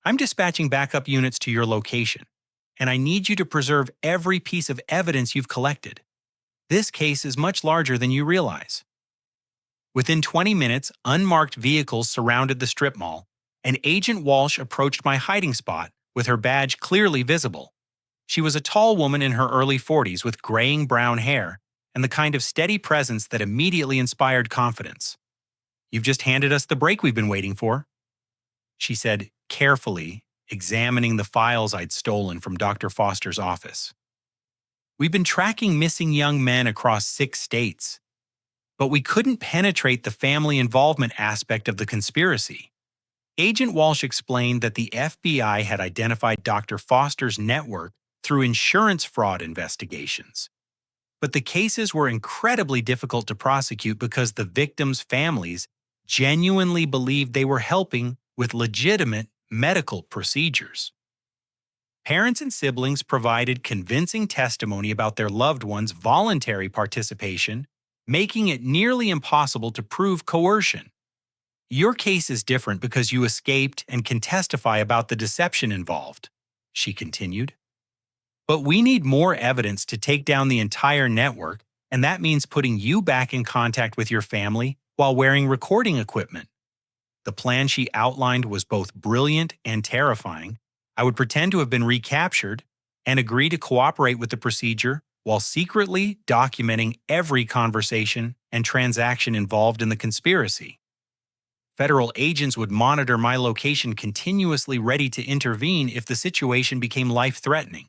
I'm dispatching backup units to your location, and I need you to preserve every piece of evidence you've collected. This case is much larger than you realize. Within 20 minutes, unmarked vehicles surrounded the strip mall, and Agent Walsh approached my hiding spot with her badge clearly visible. She was a tall woman in her early 40s with graying brown hair and the kind of steady presence that immediately inspired confidence. You've just handed us the break we've been waiting for, she said, carefully examining the files I'd stolen from Dr. Foster's office. We've been tracking missing young men across 6 states, but we couldn't penetrate the family involvement aspect of the conspiracy. Agent Walsh explained that the FBI had identified Dr. Foster's network through insurance fraud investigations. But the cases were incredibly difficult to prosecute because the victims' families genuinely believed they were helping with legitimate medical procedures. Parents and siblings provided convincing testimony about their loved ones' voluntary participation, making it nearly impossible to prove coercion. Your case is different because you escaped and can testify about the deception involved, she continued. But we need more evidence to take down the entire network, and that means putting you back in contact with your family while wearing recording equipment. The plan she outlined was both brilliant and terrifying. I would pretend to have been recaptured and agree to cooperate with the procedure while secretly documenting every conversation and transaction involved in the conspiracy. Federal agents would monitor my location continuously, ready to intervene if the situation became life-threatening.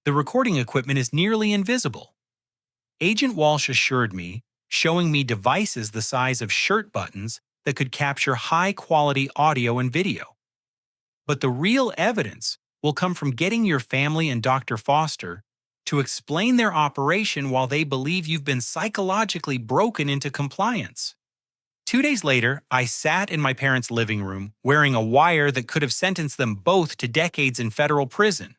The recording equipment is nearly invisible. Agent Walsh assured me, showing me devices the size of shirt buttons that could capture high-quality audio and video. But the real evidence will come from getting your family and Dr. Foster to explain their operation while they believe you've been psychologically broken into compliance. 2 days later, I sat in my parents' living room wearing a wire that could have sentenced them both to decades in federal prison.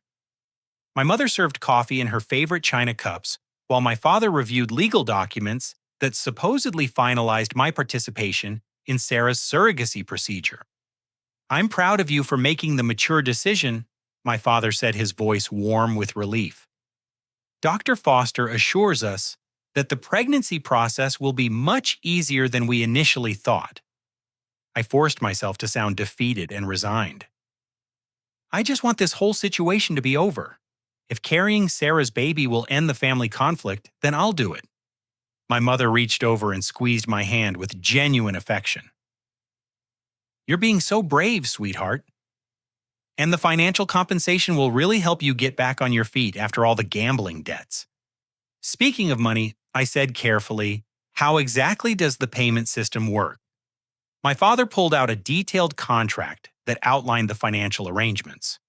My mother served coffee in her favorite china cups, while my father reviewed legal documents that supposedly finalized my participation in Sarah's surrogacy procedure. I'm proud of you for making the mature decision, my father said, his voice warm with relief. Dr. Foster assures us that the pregnancy process will be much easier than we initially thought. I forced myself to sound defeated and resigned. I just want this whole situation to be over. If carrying Sarah's baby will end the family conflict, then I'll do it. My mother reached over and squeezed my hand with genuine affection. You're being so brave, sweetheart. And the financial compensation will really help you get back on your feet after all the gambling debts. Speaking of money, I said carefully, how exactly does the payment system work? My father pulled out a detailed contract that outlined the financial arrangements.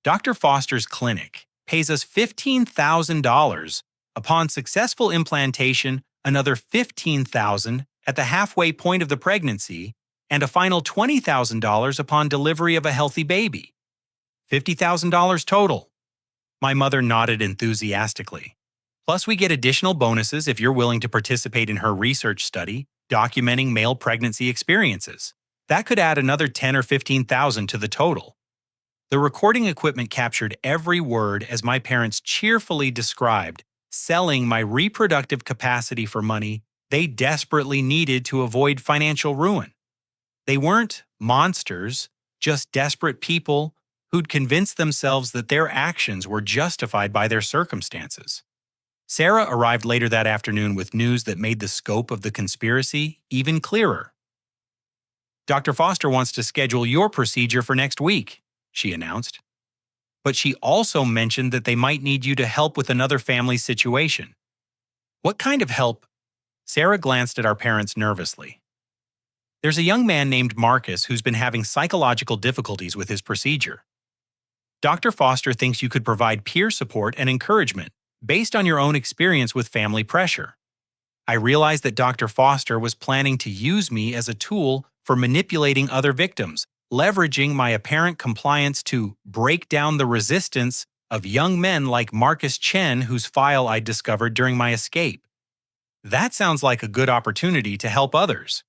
Dr. Foster's clinic pays us $15,000. Upon successful implantation, another $15,000 at the halfway point of the pregnancy, and a final $20,000 upon delivery of a healthy baby. $50,000 total. My mother nodded enthusiastically. Plus, we get additional bonuses if you're willing to participate in her research study documenting male pregnancy experiences. That could add another $10,000 or $15,000 to the total. The recording equipment captured every word as my parents cheerfully described selling my reproductive capacity for money they desperately needed to avoid financial ruin. They weren't monsters, just desperate people who'd convinced themselves that their actions were justified by their circumstances. Sarah arrived later that afternoon with news that made the scope of the conspiracy even clearer. "Dr. Foster wants to schedule your procedure for next week," she announced. But she also mentioned that they might need you to help with another family's situation. "What kind of help?" Sarah glanced at our parents nervously. "There's a young man named Marcus who's been having psychological difficulties with his procedure. Dr. Foster thinks you could provide peer support and encouragement based on your own experience with family pressure. I realized that Dr. Foster was planning to use me as a tool for manipulating other victims, leveraging my apparent compliance to break down the resistance of young men like Marcus Chen, whose file I discovered during my escape. That sounds like a good opportunity to help others."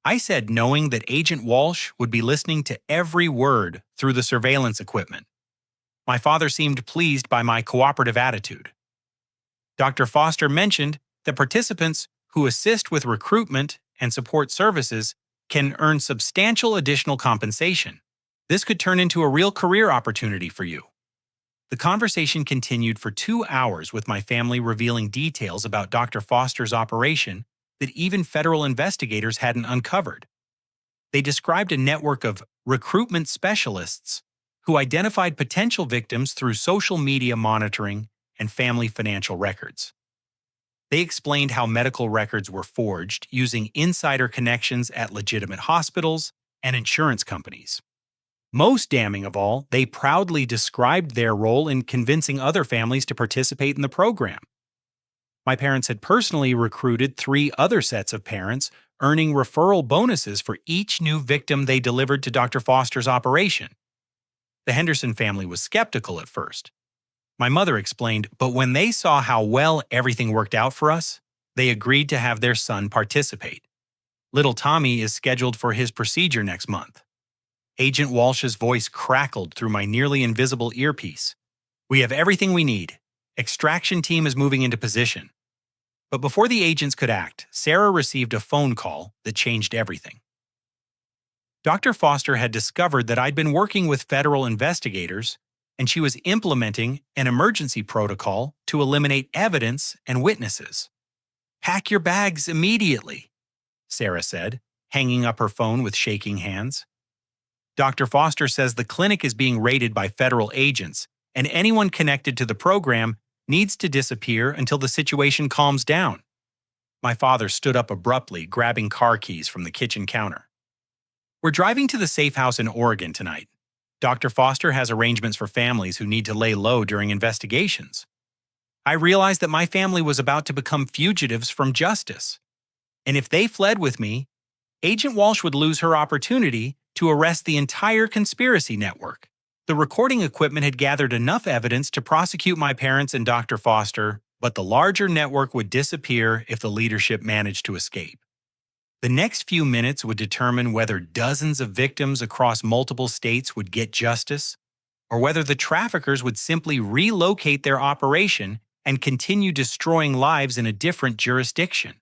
I said, knowing that Agent Walsh would be listening to every word through the surveillance equipment. My father seemed pleased by my cooperative attitude. Dr. Foster mentioned that participants who assist with recruitment and support services can earn substantial additional compensation. This could turn into a real career opportunity for you. The conversation continued for 2 hours with my family revealing details about Dr. Foster's operation that even federal investigators hadn't uncovered. They described a network of recruitment specialists who identified potential victims through social media monitoring and family financial records. They explained how medical records were forged using insider connections at legitimate hospitals and insurance companies. Most damning of all, they proudly described their role in convincing other families to participate in the program. My parents had personally recruited 3 other sets of parents, earning referral bonuses for each new victim they delivered to Dr. Foster's operation. The Henderson family was skeptical at first. My mother explained, but when they saw how well everything worked out for us, they agreed to have their son participate. Little Tommy is scheduled for his procedure next month. Agent Walsh's voice crackled through my nearly invisible earpiece. "We have everything we need. Extraction team is moving into position." But before the agents could act, Sarah received a phone call that changed everything. Dr. Foster had discovered that I'd been working with federal investigators, and she was implementing an emergency protocol to eliminate evidence and witnesses. "Pack your bags immediately," Sarah said, hanging up her phone with shaking hands. "Dr. Foster says the clinic is being raided by federal agents, and anyone connected to the program needs to disappear until the situation calms down." My father stood up abruptly, grabbing car keys from the kitchen counter. "We're driving to the safe house in Oregon tonight. Dr. Foster has arrangements for families who need to lay low during investigations. I realized that my family was about to become fugitives from justice. And if they fled with me, Agent Walsh would lose her opportunity to arrest the entire conspiracy network. The recording equipment had gathered enough evidence to prosecute my parents and Dr. Foster, but the larger network would disappear if the leadership managed to escape. The next few minutes would determine whether dozens of victims across multiple states would get justice, or whether the traffickers would simply relocate their operation and continue destroying lives in a different jurisdiction.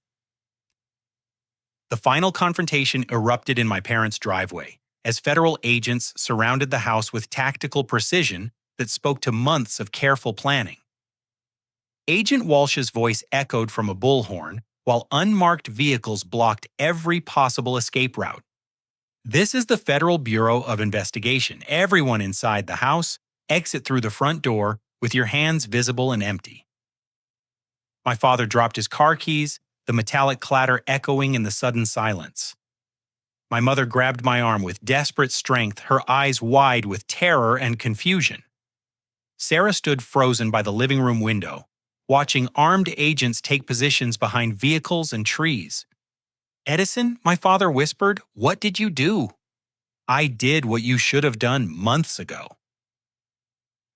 The final confrontation erupted in my parents' driveway, as federal agents surrounded the house with tactical precision that spoke to months of careful planning. Agent Walsh's voice echoed from a bullhorn, while unmarked vehicles blocked every possible escape route. "This is the Federal Bureau of Investigation. Everyone inside the house, exit through the front door with your hands visible and empty." My father dropped his car keys, the metallic clatter echoing in the sudden silence. My mother grabbed my arm with desperate strength, her eyes wide with terror and confusion. Sarah stood frozen by the living room window, watching armed agents take positions behind vehicles and trees. "Edison," my father whispered, "what did you do?" "I did what you should have done months ago,"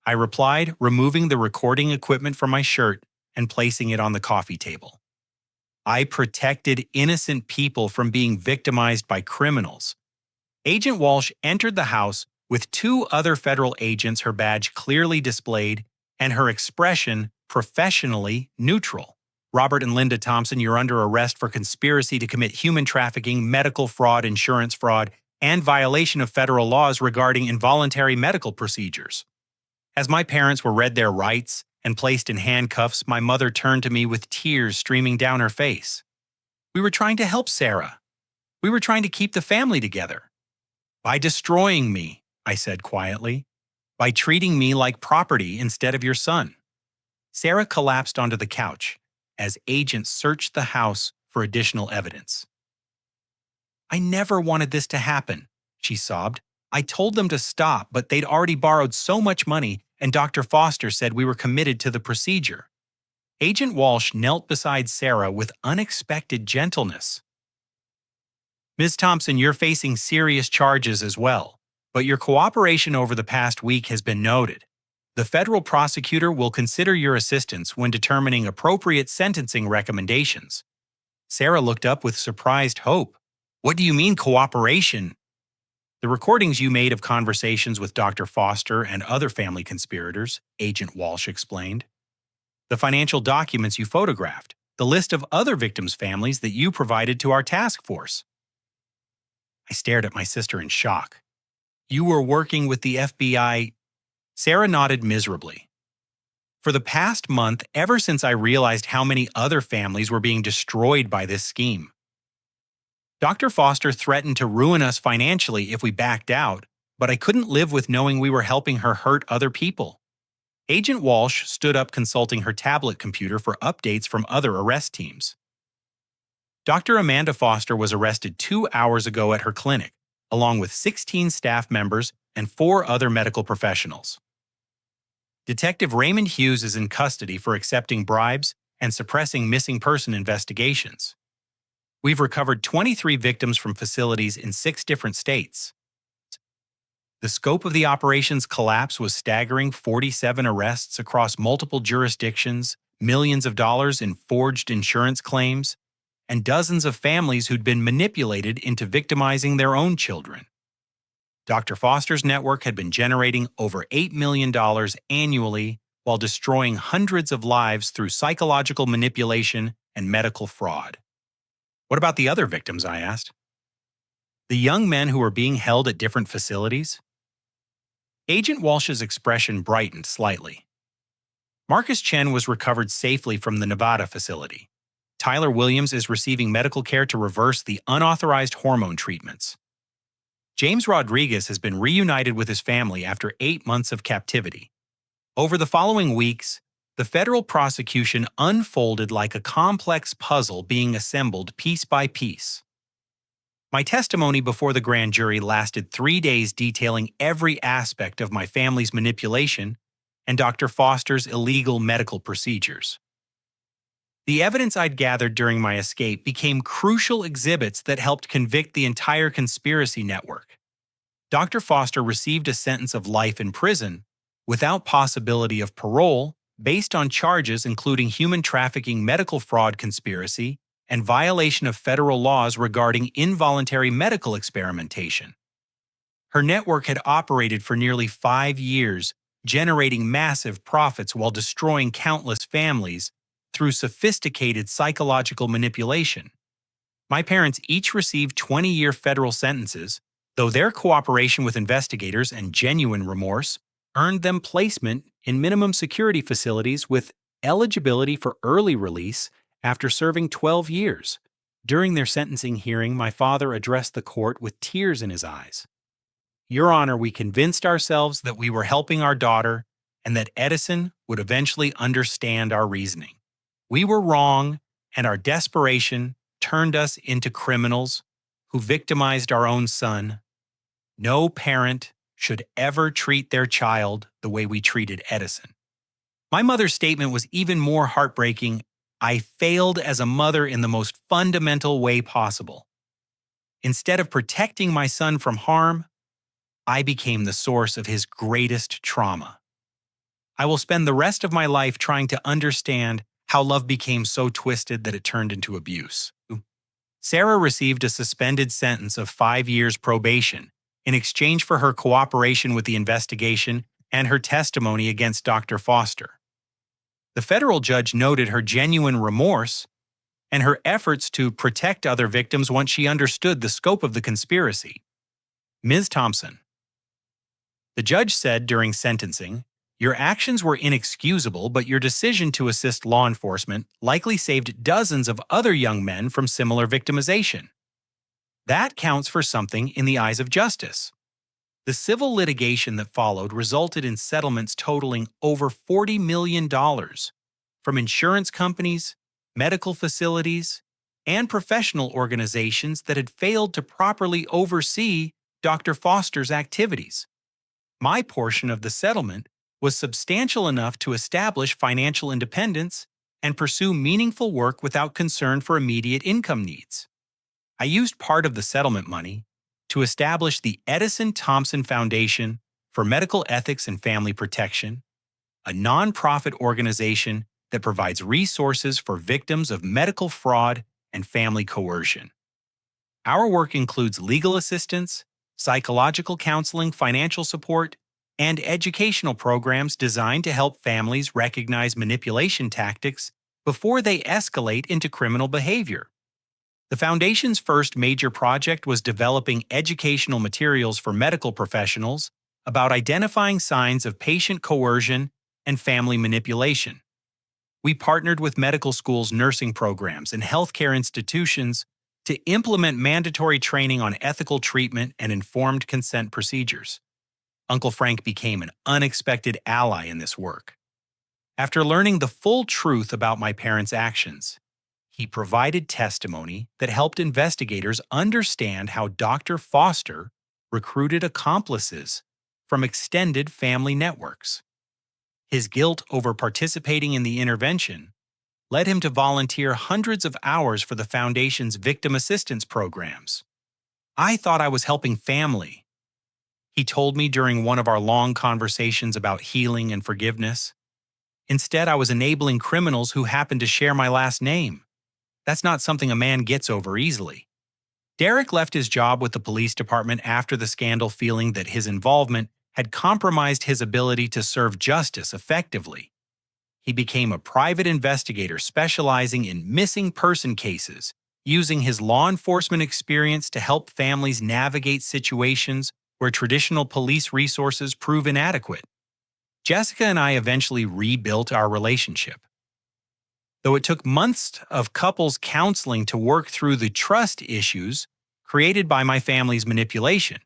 I replied, removing the recording equipment from my shirt and placing it on the coffee table. "I protected innocent people from being victimized by criminals." Agent Walsh entered the house with two other federal agents, her badge clearly displayed and her expression professionally neutral. "Robert and Linda Thompson, you're under arrest for conspiracy to commit human trafficking, medical fraud, insurance fraud, and violation of federal laws regarding involuntary medical procedures." As my parents were read their rights and placed in handcuffs, my mother turned to me with tears streaming down her face. "We were trying to help Sarah. We were trying to keep the family together." "By destroying me," I said quietly. "By treating me like property instead of your son." Sarah collapsed onto the couch as agents searched the house for additional evidence. "I never wanted this to happen," she sobbed. "I told them to stop, but they'd already borrowed so much money, and Dr. Foster said we were committed to the procedure." Agent Walsh knelt beside Sarah with unexpected gentleness. "Ms. Thompson, you're facing serious charges as well, but your cooperation over the past week has been noted. The federal prosecutor will consider your assistance when determining appropriate sentencing recommendations." Sarah looked up with surprised hope. "What do you mean, cooperation?" "The recordings you made of conversations with Dr. Foster and other family conspirators," Agent Walsh explained. "The financial documents you photographed, the list of other victims' families that you provided to our task force." I stared at my sister in shock. "You were working with the FBI?" Sarah nodded miserably. "For the past month, ever since I realized how many other families were being destroyed by this scheme. Dr. Foster threatened to ruin us financially if we backed out, but I couldn't live with knowing we were helping her hurt other people." Agent Walsh stood up, consulting her tablet computer for updates from other arrest teams. "Dr. Amanda Foster was arrested 2 hours ago at her clinic, along with 16 staff members and 4 other medical professionals. Detective Raymond Hughes is in custody for accepting bribes and suppressing missing person investigations. We've recovered 23 victims from facilities in 6 different states." The scope of the operation's collapse was staggering: 47 arrests across multiple jurisdictions, millions of dollars in forged insurance claims, and dozens of families who'd been manipulated into victimizing their own children. Dr. Foster's network had been generating over $8 million annually while destroying hundreds of lives through psychological manipulation and medical fraud. "What about the other victims?" I asked. "The young men who were being held at different facilities?" Agent Walsh's expression brightened slightly. "Marcus Chen was recovered safely from the Nevada facility. Tyler Williams is receiving medical care to reverse the unauthorized hormone treatments. James Rodriguez has been reunited with his family after 8 months of captivity." Over the following weeks, the federal prosecution unfolded like a complex puzzle being assembled piece by piece. My testimony before the grand jury lasted 3 days, detailing every aspect of my family's manipulation and Dr. Foster's illegal medical procedures. The evidence I'd gathered during my escape became crucial exhibits that helped convict the entire conspiracy network. Dr. Foster received a sentence of life in prison without possibility of parole, based on charges including human trafficking, medical fraud, conspiracy, and violation of federal laws regarding involuntary medical experimentation. Her network had operated for nearly 5 years, generating massive profits while destroying countless families through sophisticated psychological manipulation. My parents each received 20-year federal sentences, though their cooperation with investigators and genuine remorse earned them placement in minimum security facilities with eligibility for early release after serving 12 years. During their sentencing hearing, my father addressed the court with tears in his eyes. "Your Honor, we convinced ourselves that we were helping our daughter and that Edison would eventually understand our reasoning. We were wrong, and our desperation turned us into criminals who victimized our own son. No parent should ever treat their child the way we treated Edison. My mother's statement was even more heartbreaking. I failed as a mother in the most fundamental way possible. Instead of protecting my son from harm, I became the source of his greatest trauma. I will spend the rest of my life trying to understand how love became so twisted that it turned into abuse. Sarah received a suspended sentence of 5 years probation in exchange for her cooperation with the investigation and her testimony against Dr. Foster. The federal judge noted her genuine remorse and her efforts to protect other victims once she understood the scope of the conspiracy. Ms. Thompson. The judge said during sentencing, "Your actions were inexcusable, but your decision to assist law enforcement likely saved dozens of other young men from similar victimization. That counts for something in the eyes of justice." The civil litigation that followed resulted in settlements totaling over $40 million from insurance companies, medical facilities, and professional organizations that had failed to properly oversee Dr. Foster's activities. My portion of the settlement was substantial enough to establish financial independence and pursue meaningful work without concern for immediate income needs. I used part of the settlement money to establish the Edison Thompson Foundation for Medical Ethics and Family Protection, a nonprofit organization that provides resources for victims of medical fraud and family coercion. Our work includes legal assistance, psychological counseling, financial support, and educational programs designed to help families recognize manipulation tactics before they escalate into criminal behavior. The Foundation's first major project was developing educational materials for medical professionals about identifying signs of patient coercion and family manipulation. We partnered with medical schools' nursing programs and healthcare institutions to implement mandatory training on ethical treatment and informed consent procedures. Uncle Frank became an unexpected ally in this work. After learning the full truth about my parents' actions, he provided testimony that helped investigators understand how Dr. Foster recruited accomplices from extended family networks. His guilt over participating in the intervention led him to volunteer hundreds of hours for the Foundation's victim assistance programs. "I thought I was helping family," he told me during one of our long conversations about healing and forgiveness. "Instead, I was enabling criminals who happened to share my last name. That's not something a man gets over easily." Derek left his job with the police department after the scandal, feeling that his involvement had compromised his ability to serve justice effectively. He became a private investigator specializing in missing person cases, using his law enforcement experience to help families navigate situations where traditional police resources prove inadequate. Jessica and I eventually rebuilt our relationship. Though it took months of couples counseling to work through the trust issues created by my family's manipulation,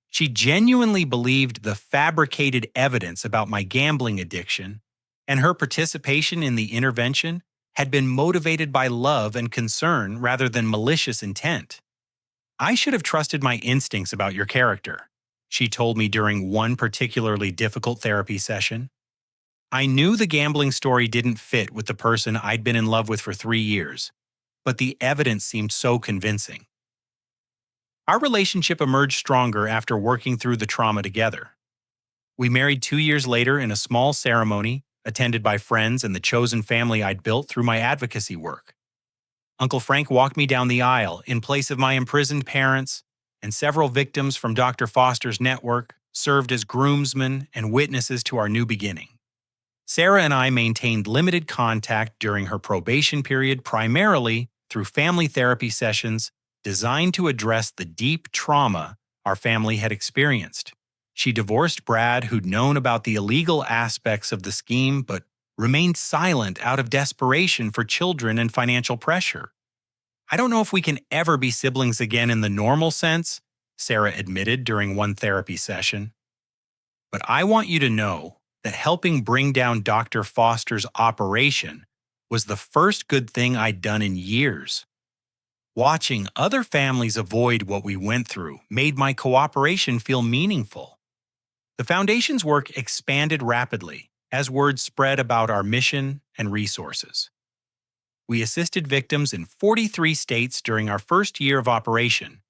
she genuinely believed the fabricated evidence about my gambling addiction and her participation in the intervention had been motivated by love and concern rather than malicious intent. "I should have trusted my instincts about your character," she told me during one particularly difficult therapy session. "I knew the gambling story didn't fit with the person I'd been in love with for 3 years, but the evidence seemed so convincing." Our relationship emerged stronger after working through the trauma together. We married 2 years later in a small ceremony attended by friends and the chosen family I'd built through my advocacy work. Uncle Frank walked me down the aisle in place of my imprisoned parents, and several victims from Dr. Foster's network served as groomsmen and witnesses to our new beginning. Sarah and I maintained limited contact during her probation period, primarily through family therapy sessions designed to address the deep trauma our family had experienced. She divorced Brad, who'd known about the illegal aspects of the scheme but remained silent out of desperation for children and financial pressure. "I don't know if we can ever be siblings again in the normal sense," Sarah admitted during one therapy session. "But I want you to know that helping bring down Dr. Foster's operation was the first good thing I'd done in years. Watching other families avoid what we went through made my cooperation feel meaningful. The Foundation's work expanded rapidly as word spread about our mission and resources. We assisted victims in 43 states during our first year of operation,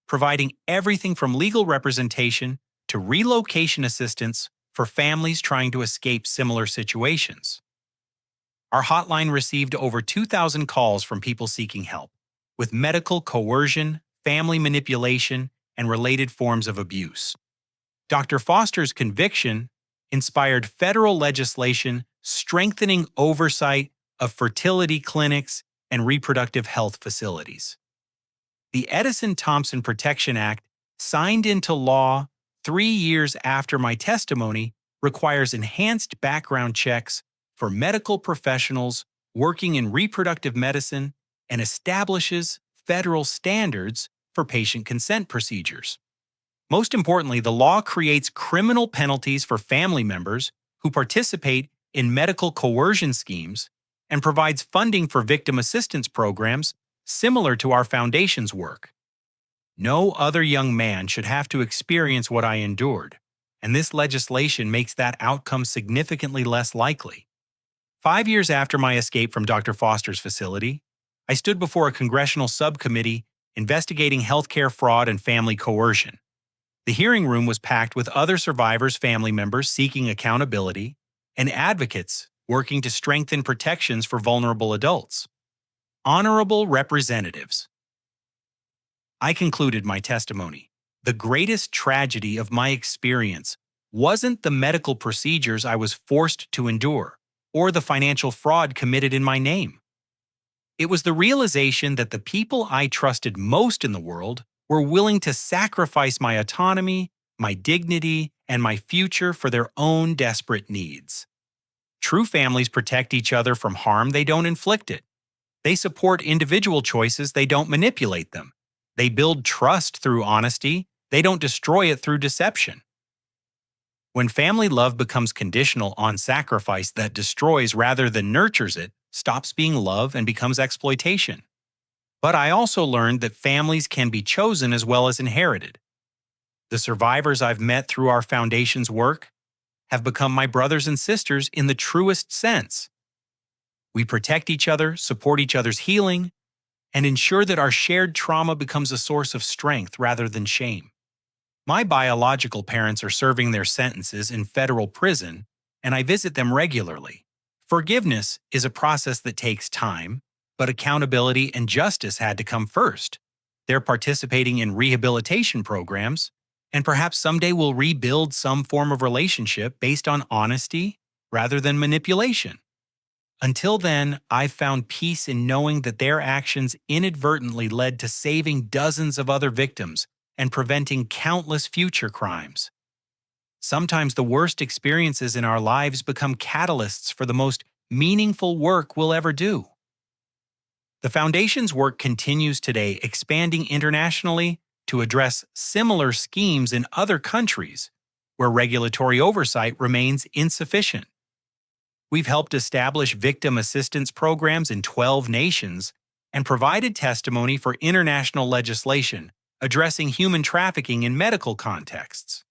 providing everything from legal representation to relocation assistance for families trying to escape similar situations. Our hotline received over 2,000 calls from people seeking help, with medical coercion, family manipulation, and related forms of abuse. Dr. Foster's conviction inspired federal legislation strengthening oversight of fertility clinics and reproductive health facilities. The Edison-Thompson Protection Act, signed into law 3 years after my testimony, requires enhanced background checks for medical professionals working in reproductive medicine and establishes federal standards for patient consent procedures. Most importantly, the law creates criminal penalties for family members who participate in medical coercion schemes and provides funding for victim assistance programs similar to our Foundation's work. No other young man should have to experience what I endured, and this legislation makes that outcome significantly less likely. 5 years after my escape from Dr. Foster's facility, I stood before a congressional subcommittee investigating healthcare fraud and family coercion. The hearing room was packed with other survivors' family members seeking accountability and advocates working to strengthen protections for vulnerable adults. Honorable representatives, I concluded my testimony. The greatest tragedy of my experience wasn't the medical procedures I was forced to endure or the financial fraud committed in my name. It was the realization that the people I trusted most in the world were willing to sacrifice my autonomy, my dignity, and my future for their own desperate needs. True families protect each other from harm, they don't inflict it. They support individual choices, they don't manipulate them. They build trust through honesty, they don't destroy it through deception. When family love becomes conditional on sacrifice that destroys rather than nurtures it, stops being love and becomes exploitation. But I also learned that families can be chosen as well as inherited. The survivors I've met through our Foundation's work have become my brothers and sisters in the truest sense. We protect each other, support each other's healing, and ensure that our shared trauma becomes a source of strength rather than shame. My biological parents are serving their sentences in federal prison, and I visit them regularly. Forgiveness is a process that takes time, but accountability and justice had to come first. They're participating in rehabilitation programs, and perhaps someday we'll rebuild some form of relationship based on honesty rather than manipulation. Until then, I've found peace in knowing that their actions inadvertently led to saving dozens of other victims and preventing countless future crimes. Sometimes the worst experiences in our lives become catalysts for the most meaningful work we'll ever do. The Foundation's work continues today, expanding internationally to address similar schemes in other countries where regulatory oversight remains insufficient. We've helped establish victim assistance programs in 12 nations and provided testimony for international legislation addressing human trafficking in medical contexts.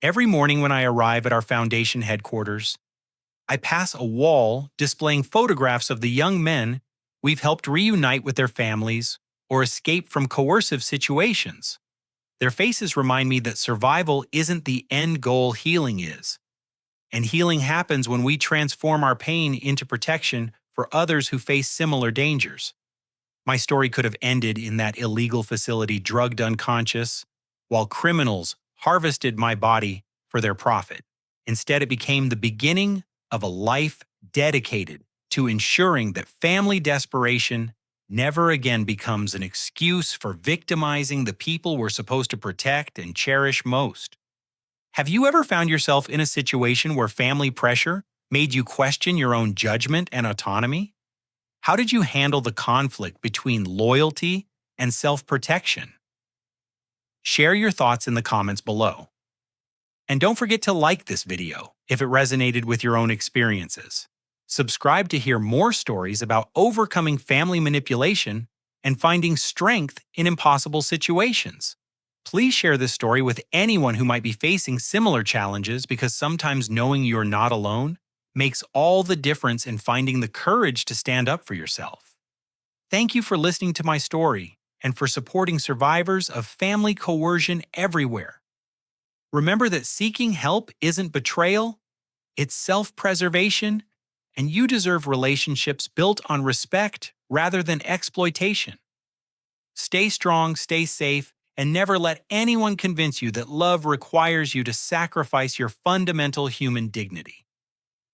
Every morning when I arrive at our Foundation headquarters, I pass a wall displaying photographs of the young men we've helped reunite with their families or escape from coercive situations. Their faces remind me that survival isn't the end goal, healing is. And healing happens when we transform our pain into protection for others who face similar dangers. My story could have ended in that illegal facility drugged unconscious, while criminals harvested my body for their profit. Instead, it became the beginning of a life dedicated to ensuring that family desperation never again becomes an excuse for victimizing the people we're supposed to protect and cherish most. Have you ever found yourself in a situation where family pressure made you question your own judgment and autonomy? How did you handle the conflict between loyalty and self-protection? Share your thoughts in the comments below. And don't forget to like this video if it resonated with your own experiences. Subscribe to hear more stories about overcoming family manipulation and finding strength in impossible situations. Please share this story with anyone who might be facing similar challenges because sometimes knowing you're not alone makes all the difference in finding the courage to stand up for yourself. Thank you for listening to my story and for supporting survivors of family coercion everywhere. Remember that seeking help isn't betrayal, it's self-preservation, and you deserve relationships built on respect rather than exploitation. Stay strong, stay safe, and never let anyone convince you that love requires you to sacrifice your fundamental human dignity.